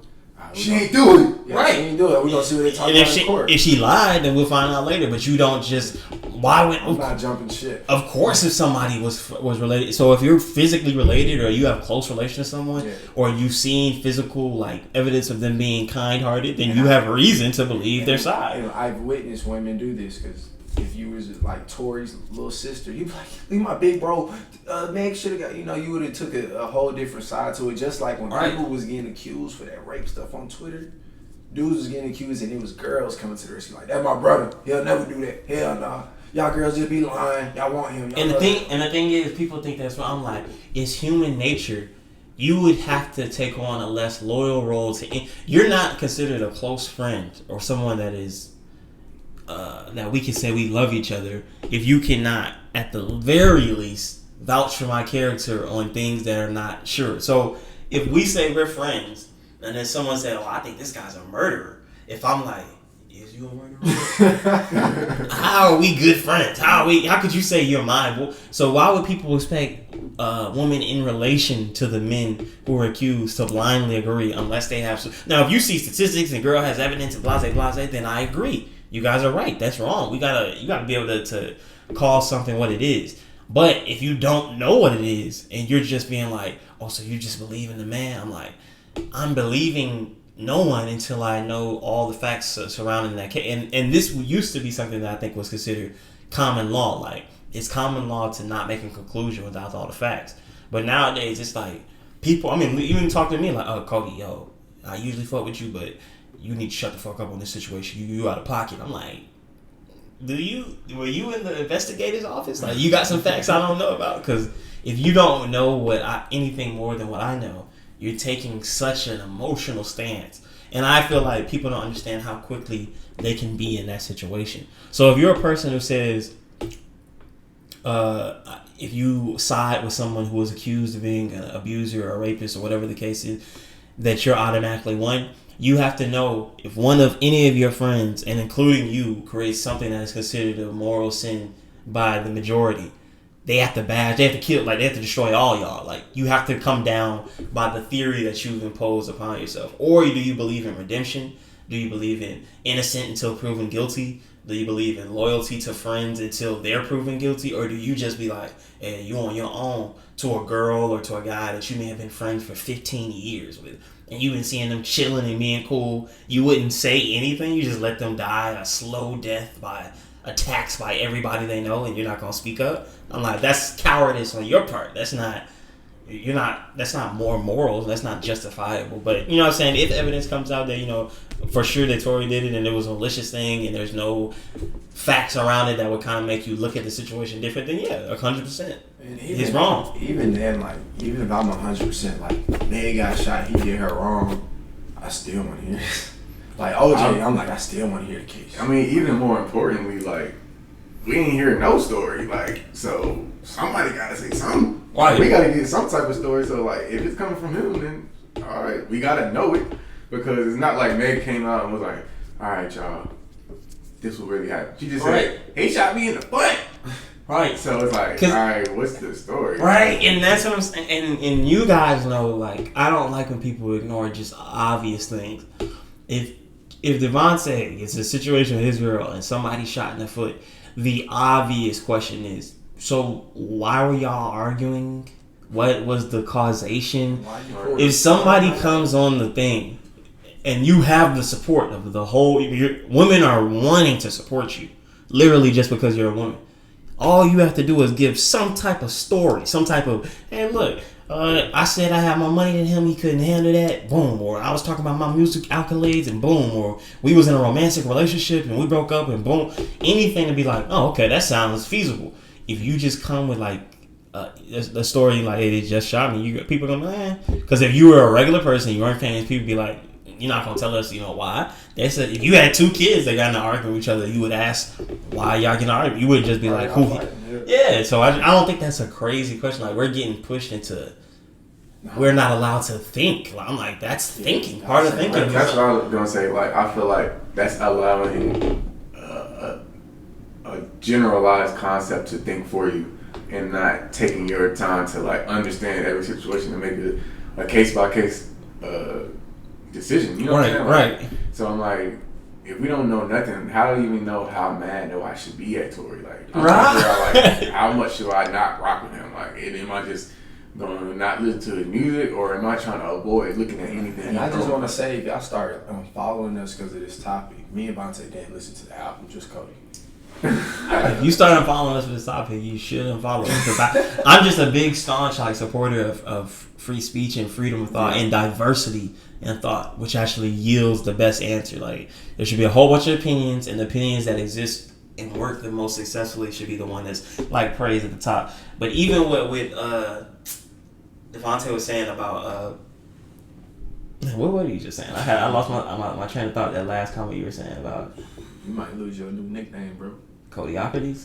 She ain't do it. Yeah, right. She ain't do it. We gonna see what they talk about in court. If she lied, then we'll find out later. But you don't just why would I'm not jumping shit? Of course, if somebody was related, so if you're physically related or you have close relation to someone, or you've seen physical like evidence of them being kind-hearted, then you have a reason to believe their side. You know, I've witnessed women do this because if you was like Tory's little sister, you'd be like, "Look, my big bro, Meg should have got." You know, you would have took a whole different side to it. Just like when people was getting accused for that rape stuff on Twitter. Dudes was getting accused and it was girls coming to the rescue like, "That's my brother. He'll never do that. Hell nah. Y'all girls just be lying. Y'all want him." And the thing is, people think that's what I'm like. It's human nature. You would have to take on a less loyal role you're not considered a close friend or someone that is that we can say we love each other if you cannot, at the very least, vouch for my character on things that are not sure. So if we say we're friends and then someone said, "Oh, I think this guy's a murderer," if I'm like, "Is you a murderer?" How are we good friends? How could you say you're mine? Well, so why would people expect women in relation to the men who are accused to blindly agree unless they have now if you see statistics and girl has evidence and blase, then I agree. You guys are right. That's wrong. You gotta be able to call something what it is. But if you don't know what it is and you're just being like, "Oh, so you just believe in the man," I'm like, I'm believing no one until I know all the facts surrounding that case. And this used to be something that I think was considered common law. Like, it's common law to not make a conclusion without all the facts. But nowadays, it's like, people, I mean, even talk to me like, "Oh, Cody, yo, I usually fuck with you, but you need to shut the fuck up on this situation. You out of pocket." I'm like, were you in the investigator's office? Like, you got some facts I don't know about? Because if you don't know anything more than what I know, you're taking such an emotional stance. And I feel like people don't understand how quickly they can be in that situation. So if you're a person who says, if you side with someone who is accused of being an abuser or a rapist or whatever the case is, that you're automatically one, you have to know if one of any of your friends, and including you, creates something that is considered a moral sin by the majority, they have to kill, like, they have to destroy all y'all. Like, you have to come down by the theory that you've imposed upon yourself. Or do you believe in redemption? Do you believe in innocent until proven guilty? Do you believe in loyalty to friends until they're proven guilty? Or do you just be like, "Hey, you on your own to a girl or to a guy that you may have been friends for 15 years with, and you've been seeing them chilling and being cool, you wouldn't say anything, you just let them die a slow death by attacks by everybody they know, and you're not gonna speak up?" I'm like, that's cowardice on your part. That's not more moral. That's not justifiable. But you know what I'm saying? If evidence comes out that, you know, for sure that Tory did it and it was a malicious thing and there's no facts around it that would kind of make you look at the situation different, then yeah, 100%. He's wrong. Even then, like, even if I'm 100% like, Meg got shot, he did her wrong, I still want to hear it. Like OJ, I'm like, I still want to hear the case. I mean, even more importantly, like, we ain't hear no story. Like, so somebody gotta say something. Right. We gotta get some type of story. So, like, if it's coming from him, then all right, we gotta know it, because it's not like Meg came out and was like, "All right, y'all, this will really happen." She just said, "He shot me in the foot." Right. So it's like, all right, what's the story? Right, and that's what I'm saying. And you guys know, like, I don't like when people ignore just obvious things. If Devontae is a situation with his girl and somebody shot in the foot, the obvious question is, so why were y'all arguing? What was the causation? If somebody comes on the thing and you have the support of the whole, women are wanting to support you, literally just because you're a woman. All you have to do is give some type of story, some type of, "Hey, look, I said I had more money than him, he couldn't handle that," boom. Or I was talking about my music accolades, and boom. Or we was in a romantic relationship and we broke up, and boom. Anything to be like, "Oh, okay, that sounds feasible." If you just come with like the story like, "Hey, they just shot me," people gonna, "Man," because if you were a regular person, you weren't famous, people be like, "You're not gonna tell us, you know, why." They said if you had two kids that got in an argument with each other, you would ask why y'all getting argued. You wouldn't just be like, "Who?" Yeah. So I don't think that's a crazy question. Like, we're getting pushed into, we're not allowed to think. Like, I'm like, that's thinking. Part of thinking. That's what I was gonna say. Like, I feel like that's allowing a generalized concept to think for you, and not taking your time to like understand every situation and make a case by case decision. You know what I'm saying? Right. So I'm like, if we don't know nothing, how do you even know how mad do I should be at Tory? Like, I'm Right. trying to figure out, like, how much should I not rock with him? Like, am I just going to not listen to his music, or am I trying to avoid looking at anything? And I just want to say, if y'all start following us because of this topic, me and Vontae didn't listen to the album, just Cody. If you started following us for this topic, you shouldn't follow us, because I'm just a big staunch like supporter of free speech and freedom of thought and diversity in thought, which actually yields the best answer. Like, there should be a whole bunch of opinions, and the opinions that exist and work the most successfully should be the one that's like praised at the top. But even with Devontae was saying about what were you just saying? I lost my train of thought. That last comment you were saying about You might lose your new nickname, bro. Cody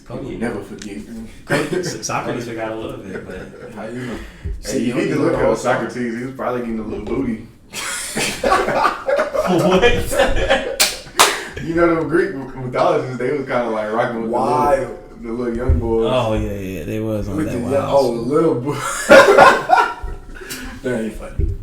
Cody. never forget. Socrates forgot a little bit, but How you know? Hey, you need to look at Socrates. He was probably getting a little booty. what? You know, them Greek mythologists, they was kind of like rocking with the little young boys. Oh yeah, they was on that wild. Little boy. That ain't funny.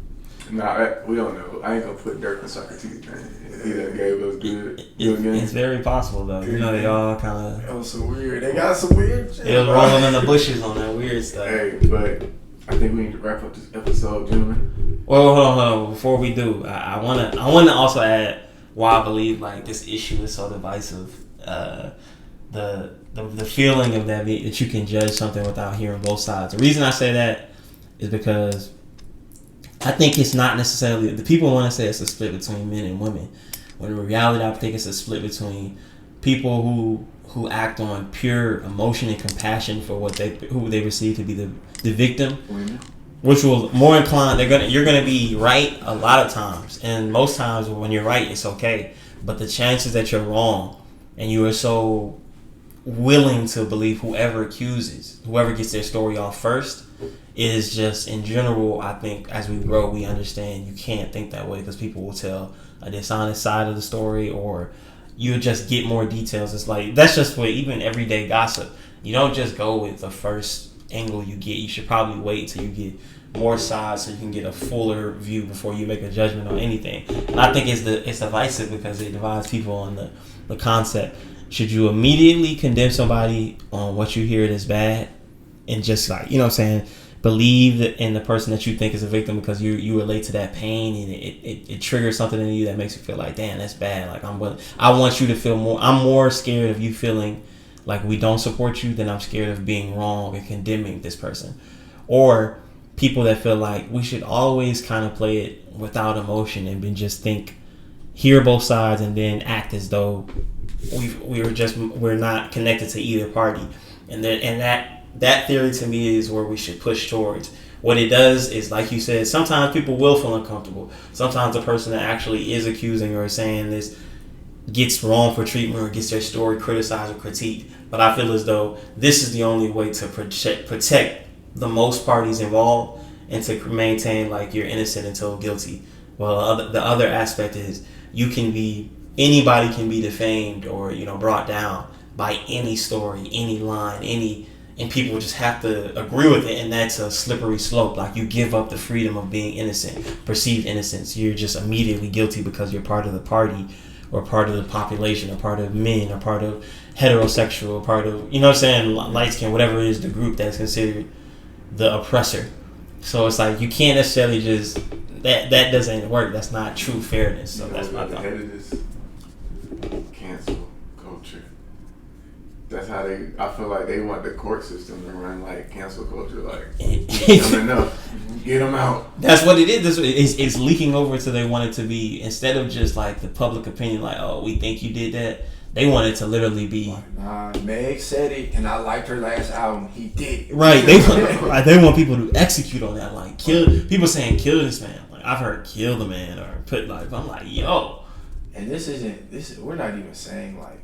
Nah, we don't know. I ain't gonna put dirt on Socrates, man. He done gave us good games. It's very possible though. You know, they all kind That was so weird. They got some weird shit. they was rolling in the bushes on that weird stuff. Hey, but I think we need to wrap up this episode, gentlemen. Well, hold on. Before we do, I wanna also add why I believe like this issue is so divisive. The feeling of that you can judge something without hearing both sides. The reason I say that is because I think it's not necessarily the people want to say it's a split between men and women, when in reality I think it's a split between people who act on pure emotion and compassion for who they receive to be the victim, which will more inclined you're gonna be right a lot of times, and most times when you're right it's okay, but the chances that you're wrong and you are so willing to believe whoever gets their story off first is just, in general, I think as we grow we understand you can't think that way, because people will tell a dishonest side of the story, or you'll just get more details. It's like, that's just what even everyday gossip, you don't just go with the first angle you get. You should probably wait till you get more sides so you can get a fuller view before you make a judgment on anything. And I think it's divisive because it divides people on the concept. Should you immediately condemn somebody on what you hear is bad and just like, you know what I'm saying, believe in the person that you think is a victim because you relate to that pain and it triggers something in you that makes you feel like, damn, that's bad. Like I want you to feel more. I'm more scared of you feeling like we don't support you than I'm scared of being wrong and condemning this person. Or people that feel like we should always kind of play it without emotion and just hear both sides and then act as though we're not connected to either party. And that theory to me is where we should push towards. What it does is, like you said, sometimes people will feel uncomfortable. Sometimes the person that actually is accusing or saying this gets wrong for treatment or gets their story criticized or critiqued. But I feel as though this is the only way to protect the most parties involved and to maintain like you're innocent until guilty. Well, the other aspect is anybody can be defamed or brought down by any story, any line, and people just have to agree with it, and that's a slippery slope. Like, you give up the freedom of being innocent, perceived innocence. You're just immediately guilty because you're part of the party or part of the population or part of men or part of heterosexual or part of, light skin, whatever it is, the group that's considered the oppressor. So it's like you can't necessarily just that doesn't work. That's not true fairness. So that's my thought. Cancel culture. That's how I feel like they want the court system to run like cancel culture. Like, enough, get them out. That's what it is. It's leaking over to they want it to be, instead of just like the public opinion, like, oh, we think you did that. They want it to literally be. Nah, Meg said it, and I liked her last album. He did it. Right. They want people to execute on that. Like, people saying kill this man. Like, I've heard kill the man or put like. I'm like, yo. And we're not even saying like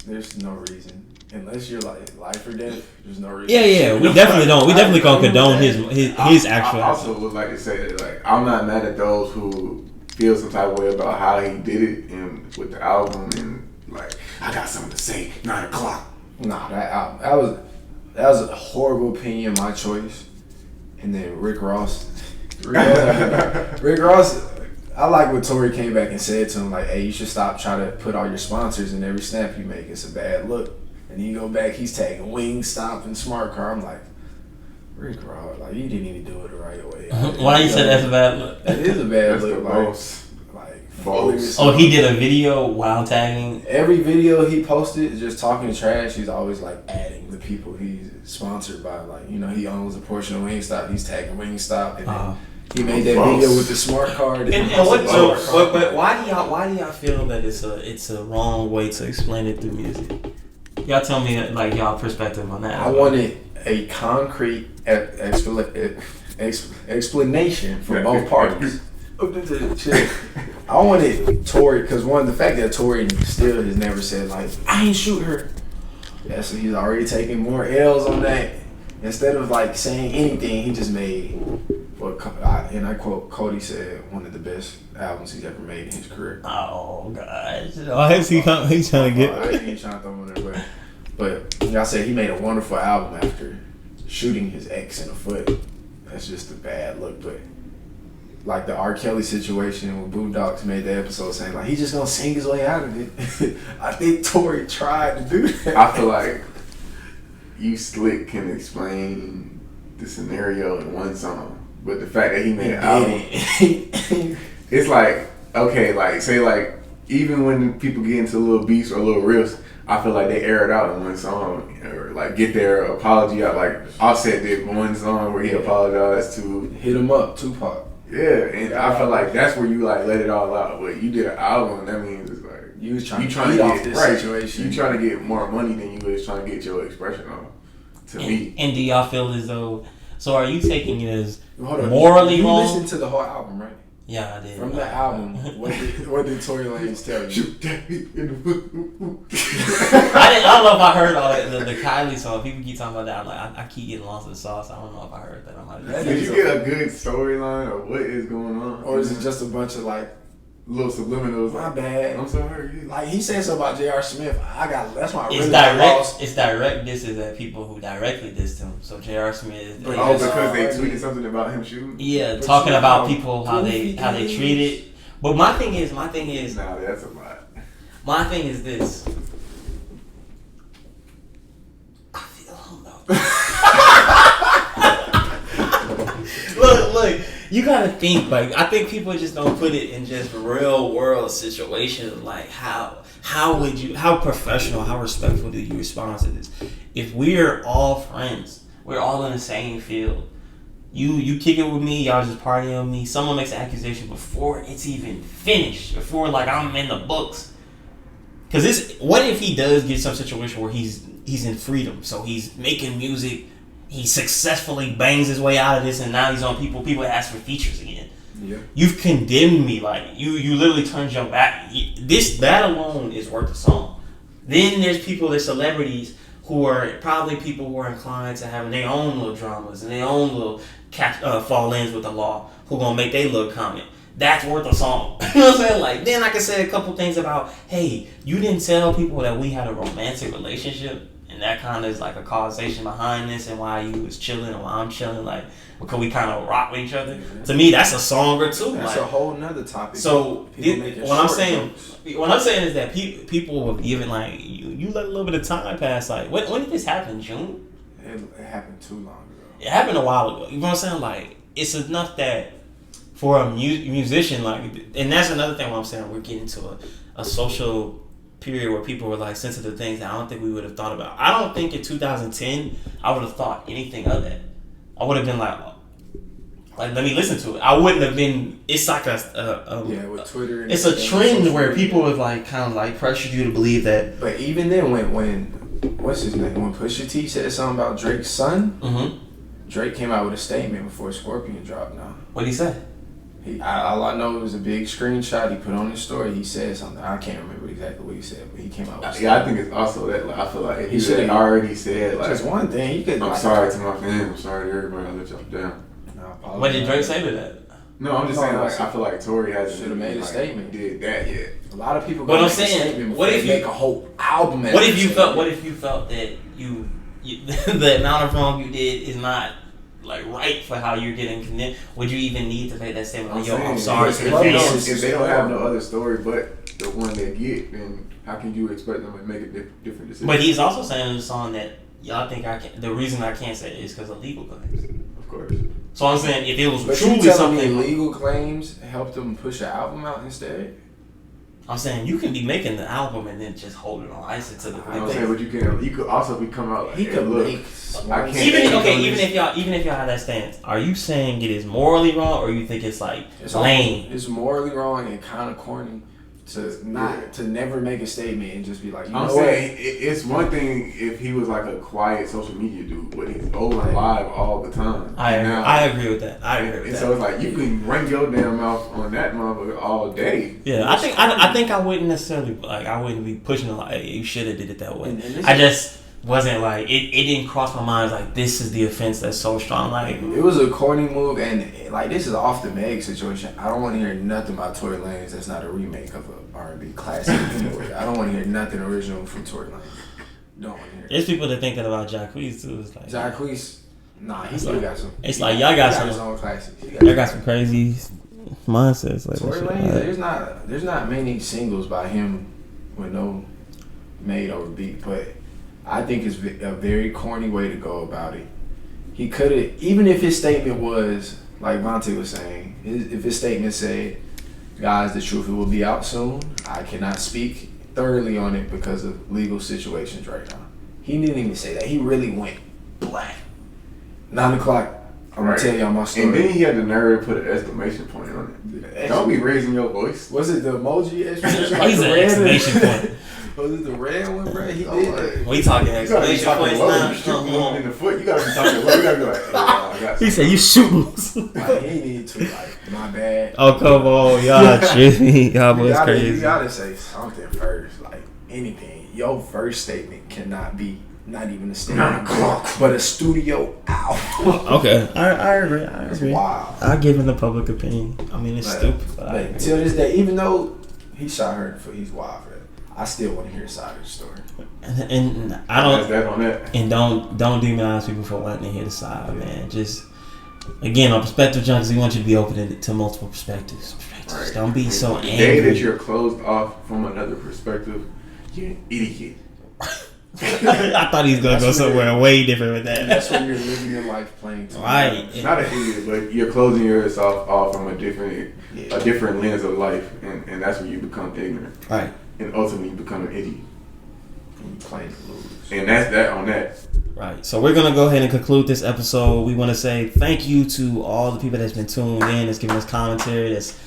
there's no reason, unless you're like life or death, there's no reason. Yeah, we definitely don't. We definitely can't condone his actual. I also would like to say that, like, I'm not mad at those who feel some type of way about how he did it and with the album, and like, I got something to say, 9 o'clock. Nah, that album, that was a horrible opinion, my choice. And then Rick Ross, I like what Tory came back and said to him, like, hey, you should stop trying to put all your sponsors in every snap you make. It's a bad look. And then you go back, he's tagging Wingstop and Smart Car. I'm like, Rick Ross, like, you didn't even do it the right way. Why you said that's a bad look? That is a bad look. Like, oh, he did a video while tagging. Every video he posted is just talking trash. He's always like adding the people he's sponsored by. Like, you know, he owns a portion of Wingstop. He's tagging Wingstop, and then he made that video with the smart card. But why do y'all feel that it's a wrong way to explain it through music? Y'all tell me like y'all perspective on that. I wanted a concrete explanation from both parties. I wanted Tory, because the fact that Tory still has never said like, I ain't shoot her. Yeah, so he's already taking more L's on that. Instead of like saying anything, he just made and I quote, Cody said one of the best albums he's ever made in his career. Oh gosh, he's trying to get. I ain't trying to throw him in there, but y'all said he made a wonderful album after shooting his ex in the foot. That's just a bad look, but. Like the R. Kelly situation when Boondocks made the episode saying like he's just gonna sing his way out of it. I think Tory tried to do that. I feel like you slick can explain the scenario in one song, but the fact that he made an album, it's like okay, like say like even when people get into little beats or little riffs, I feel like they air it out in one song or like get their apology out. Like Offset did one song where he apologized to Hit Him Up, Tupac. Yeah, and I feel like that's where you like let it all out. But you did an album, that means it's like you was trying to get off this situation. You trying to get more money than you was trying to get your expression on. To me. And do y'all feel as though? So are you taking it as morally wrong? You listened to the whole album, right? Yeah, I did. From the album, what did Tory Lanez tell you? I don't know if I heard all the Kylie song. People keep talking about that. I'm like, I keep getting lost in the sauce. I don't know if I heard that. Did you get a good storyline or what is going on? Or is it just a bunch of like little subliminals? My bad. I'm sorry. Like he said something about J.R. Smith. That's why I really lost. It's direct disses at people who directly dissed him. So J.R. Smith. Because they tweeted something about him shooting. Yeah, talking about people how they treat it. But my thing is. Nah, that's a lot. My thing is this. I feel Look. You gotta think, like, I think people just don't put it in just real world situations, like how professional, how respectful do you respond to this? If we're all friends, we're all in the same field, you kick it with me, y'all just partying with me, someone makes an accusation before it's even finished, before like I'm in the books. Cause what if he does get some situation where he's in freedom, so he's making music, he successfully bangs his way out of this, and now he's on people ask for features again. Yeah. You've condemned me, like you literally turned your back. That alone is worth a song. Then there's celebrities who are probably people who are inclined to having their own little dramas and their own little fall-ins with the law, who gonna make their little comment. That's worth a song. You know what I'm saying? Like, then I can say a couple things about, hey, you didn't tell people that we had a romantic relationship. And that kind of is like a causation behind this and why you was chilling and why I'm chilling, like, because we kind of rock with each other. Mm-hmm. To me, that's a song or two. That's like, a whole nother topic. So what I'm saying is that people were given, like, you let a little bit of time pass. Like, when did this happen? June? It happened too long ago. It happened a while ago. You know what I'm saying? Like, it's enough that for a musician, like, and that's another thing. What I'm saying, we're getting to a social period where people were like sensitive things that I don't think we would have thought about. I don't think in 2010 I would have thought anything of that. I would have been like let me listen to it. I wouldn't have been. It's like with Twitter. It's a trend where people have like kind of like pressured you to believe that. But even then, when what's his name? When Pusha T said something about Drake's son, Drake came out with a statement before Scorpion dropped. Now, what did he say? All I know, it was a big screenshot he put on his story. He said something. I can't remember exactly what he said, but he came out with I think it's also that, like, I feel like he should have already said, like, just one thing. He could. I'm sorry to my fans. I'm sorry to everybody. I let y'all down. What did Drake say to that? No, I'm just saying, like, I feel like Tory should have made a statement. Did that yet? A lot of people. But I'm saying, what if you make a whole album? What if you felt that you the amount of wrong you did is not like right for how you're getting condemned? Would you even need to make that statement? Like, yo, I'm saying, sorry if to the fans. If they don't have no other story but the one they get, then how can you expect them to make a different decision? But he's also saying in the song that y'all think I can. The reason I can't say it is because of legal claims. Of course. So I'm saying if it was But truly you telling something, me legal claims helped him push an album out instead? I'm saying you can be making the album and then just hold it on ice until the. I don't say, but you could also be coming out like, He hey, could look, make. I can't. Even if y'all have that stance, are you saying it is morally wrong, or you think it's like lame? It's morally wrong and kind of corny to never make a statement and just be like, you know what? It's one thing if he was like a quiet social media dude, but he's over live all the time. I agree with that. And so it's like you can run your damn mouth on that motherfucker all day. Yeah, I think I wouldn't necessarily like. I wouldn't be pushing it like, hey, you should have did it that way. And I just wasn't like it didn't cross my mind like this is the offense that's so strong. Like it was a corny move, and like this is off the Meg situation. I don't want to hear nothing about Tory Lanez that's not a remake of a R&B classic anyway. I don't want to hear nothing original from Tory Lanez. Don't want to hear. There's people that think that about Jacquees too. It's like Jacquees, nah, he still got some. It's like y'all got some. His own classics. Y'all got some crazy mindsets. Like Tory Lanez, there's not many singles by him with no made over beat, but I think it's a very corny way to go about it. He could have, even if his statement was, like Vontae was saying, if his statement said, guys, the truth will be out soon, I cannot speak thoroughly on it because of legal situations right now. He didn't even say that. He really went black. 9 o'clock, I'm going to tell y'all my story. And then he had the nerve to put an exclamation point on it. Don't be raising your voice. Was it the emoji exclamation? He's an exclamation point. Was it the red one, bro? He did. We talking exclamation points now. You shoot him in the foot. You gotta be talking low. You gotta be like, I got He said you shooting. Like, he need to, like, my bad. Oh come on, y'all tripping. Y'all boys You crazy. gotta say something first, like anything. Your first statement cannot be not even a statement, but a studio album. Okay, I agree. I agree. Wow. I give him the public opinion. I mean, it's stupid. But till this day, even though he shot her in the foot, he's wild for that. I still want to hear his side of the story. And I don't. that on that. And don't demonize people for wanting to hear the side, man. Just again, on Perspective Junkies, we want you to be open to multiple perspectives. Right. Don't be so angry. The day that you're closed off from another perspective, you're an idiot. I thought he was gonna go somewhere way different with that. That's when you're living your life playing. Right. Not an idiot, but you're closing yourself off from a different lens of life, and that's when you become ignorant. Right. And ultimately you become an idiot. And you playing to lose. And that's that on that. Right. So we're gonna go ahead and conclude this episode. We want to say thank you to all the people that's been tuned in, that's giving us commentary, that's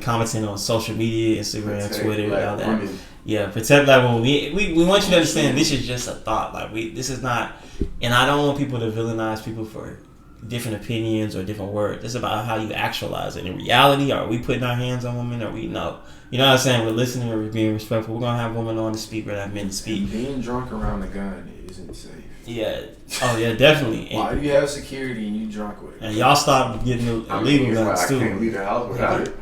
commenting on social media, Instagram, Twitter, all that. Women. Yeah, protect black women. We want you to understand this is just a thought. Like this is not, and I don't want people to villainize people for different opinions or different words. It's about how you actualize it. In reality, are we putting our hands on women or we no? You know what I'm saying? We're listening, we're being respectful. We're gonna have women on to speak, we're gonna have men to speak. And being drunk around a gun isn't safe. Yeah. Oh yeah, definitely. Why do you have security and you drunk with it? And y'all stop getting illegal guns too. I can't leave the house without it.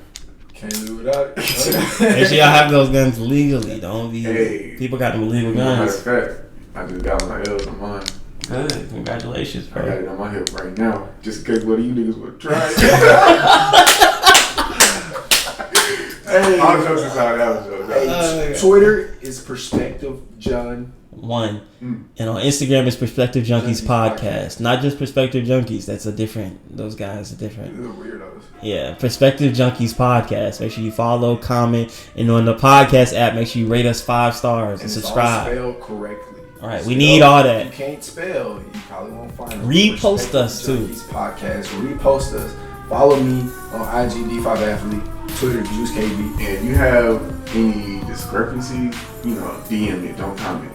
Can't live without it. Make sure y'all have those guns legally. Don't be. Hey, people got them illegal matter guns. of fact, I just got my L's on mine. Good. Congratulations, bro. I got it on my hip right now, just in case one of you niggas would try it. Hey, all jokes aside, that was a joke. Hey, Twitter is Perspective John 1. And on Instagram it's Perspective Junkies Podcast. Not just Perspective Junkies. That's a different. Those guys are different. They're weirdos. Yeah, Perspective Junkies Podcast. Make sure you follow, comment, and on the podcast app, make sure you rate us 5 stars and subscribe. It's all spelled correctly. All right, we need all that. If you can't spell, you probably won't find it. Repost us too. Podcast. Repost us. Follow me on IG D5Athlete, Twitter Juice KB. And if you have any discrepancies, DM me. Don't comment.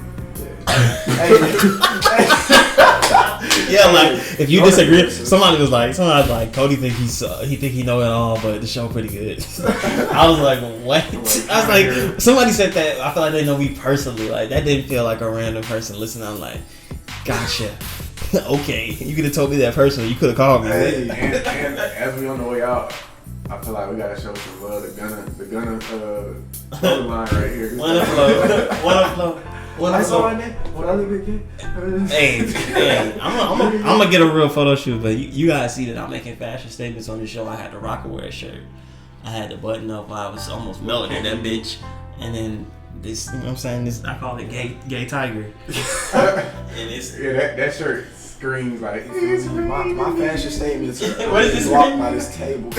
Yeah, like if you disagree, somebody was like, Cody think he know it all, but the show pretty good. I was like, what? I was like, somebody said that. I feel like they know me personally. Like that didn't feel like a random person listening. I'm like, gotcha. Okay, you could have told me that personally. You could have called me. Hey, and as we on the way out, I feel like we gotta show some love. The gunner line right here. One upload. Well, I saw it. When I look again. Hey, I'm gonna get a real photo shoot, but you guys see that I'm making fashion statements on the show. I had the Rockaware shirt. I had the button up. I was almost melting that bitch, and then this, you know what I'm saying? This, I call it gay tiger. And it's that shirt screams like My fashion statements are What is this blocked scream? by this table.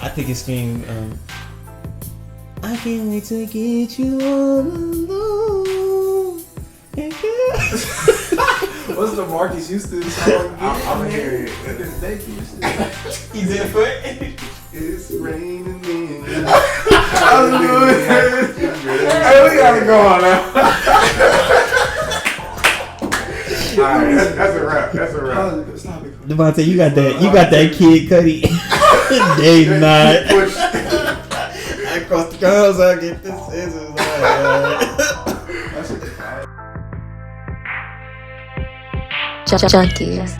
I think it's scream. I can't wait to get you all alone. What's the Marcus Houston song? I'm hearing it. Thank you. He's in foot. It's raining men. Hey, we gotta go on now. Alright, that's a wrap. That's a wrap. Stop it. Devontae, you got that Kid Cudi. They not. I cross the girls, I get the scissors. That's a Junkies.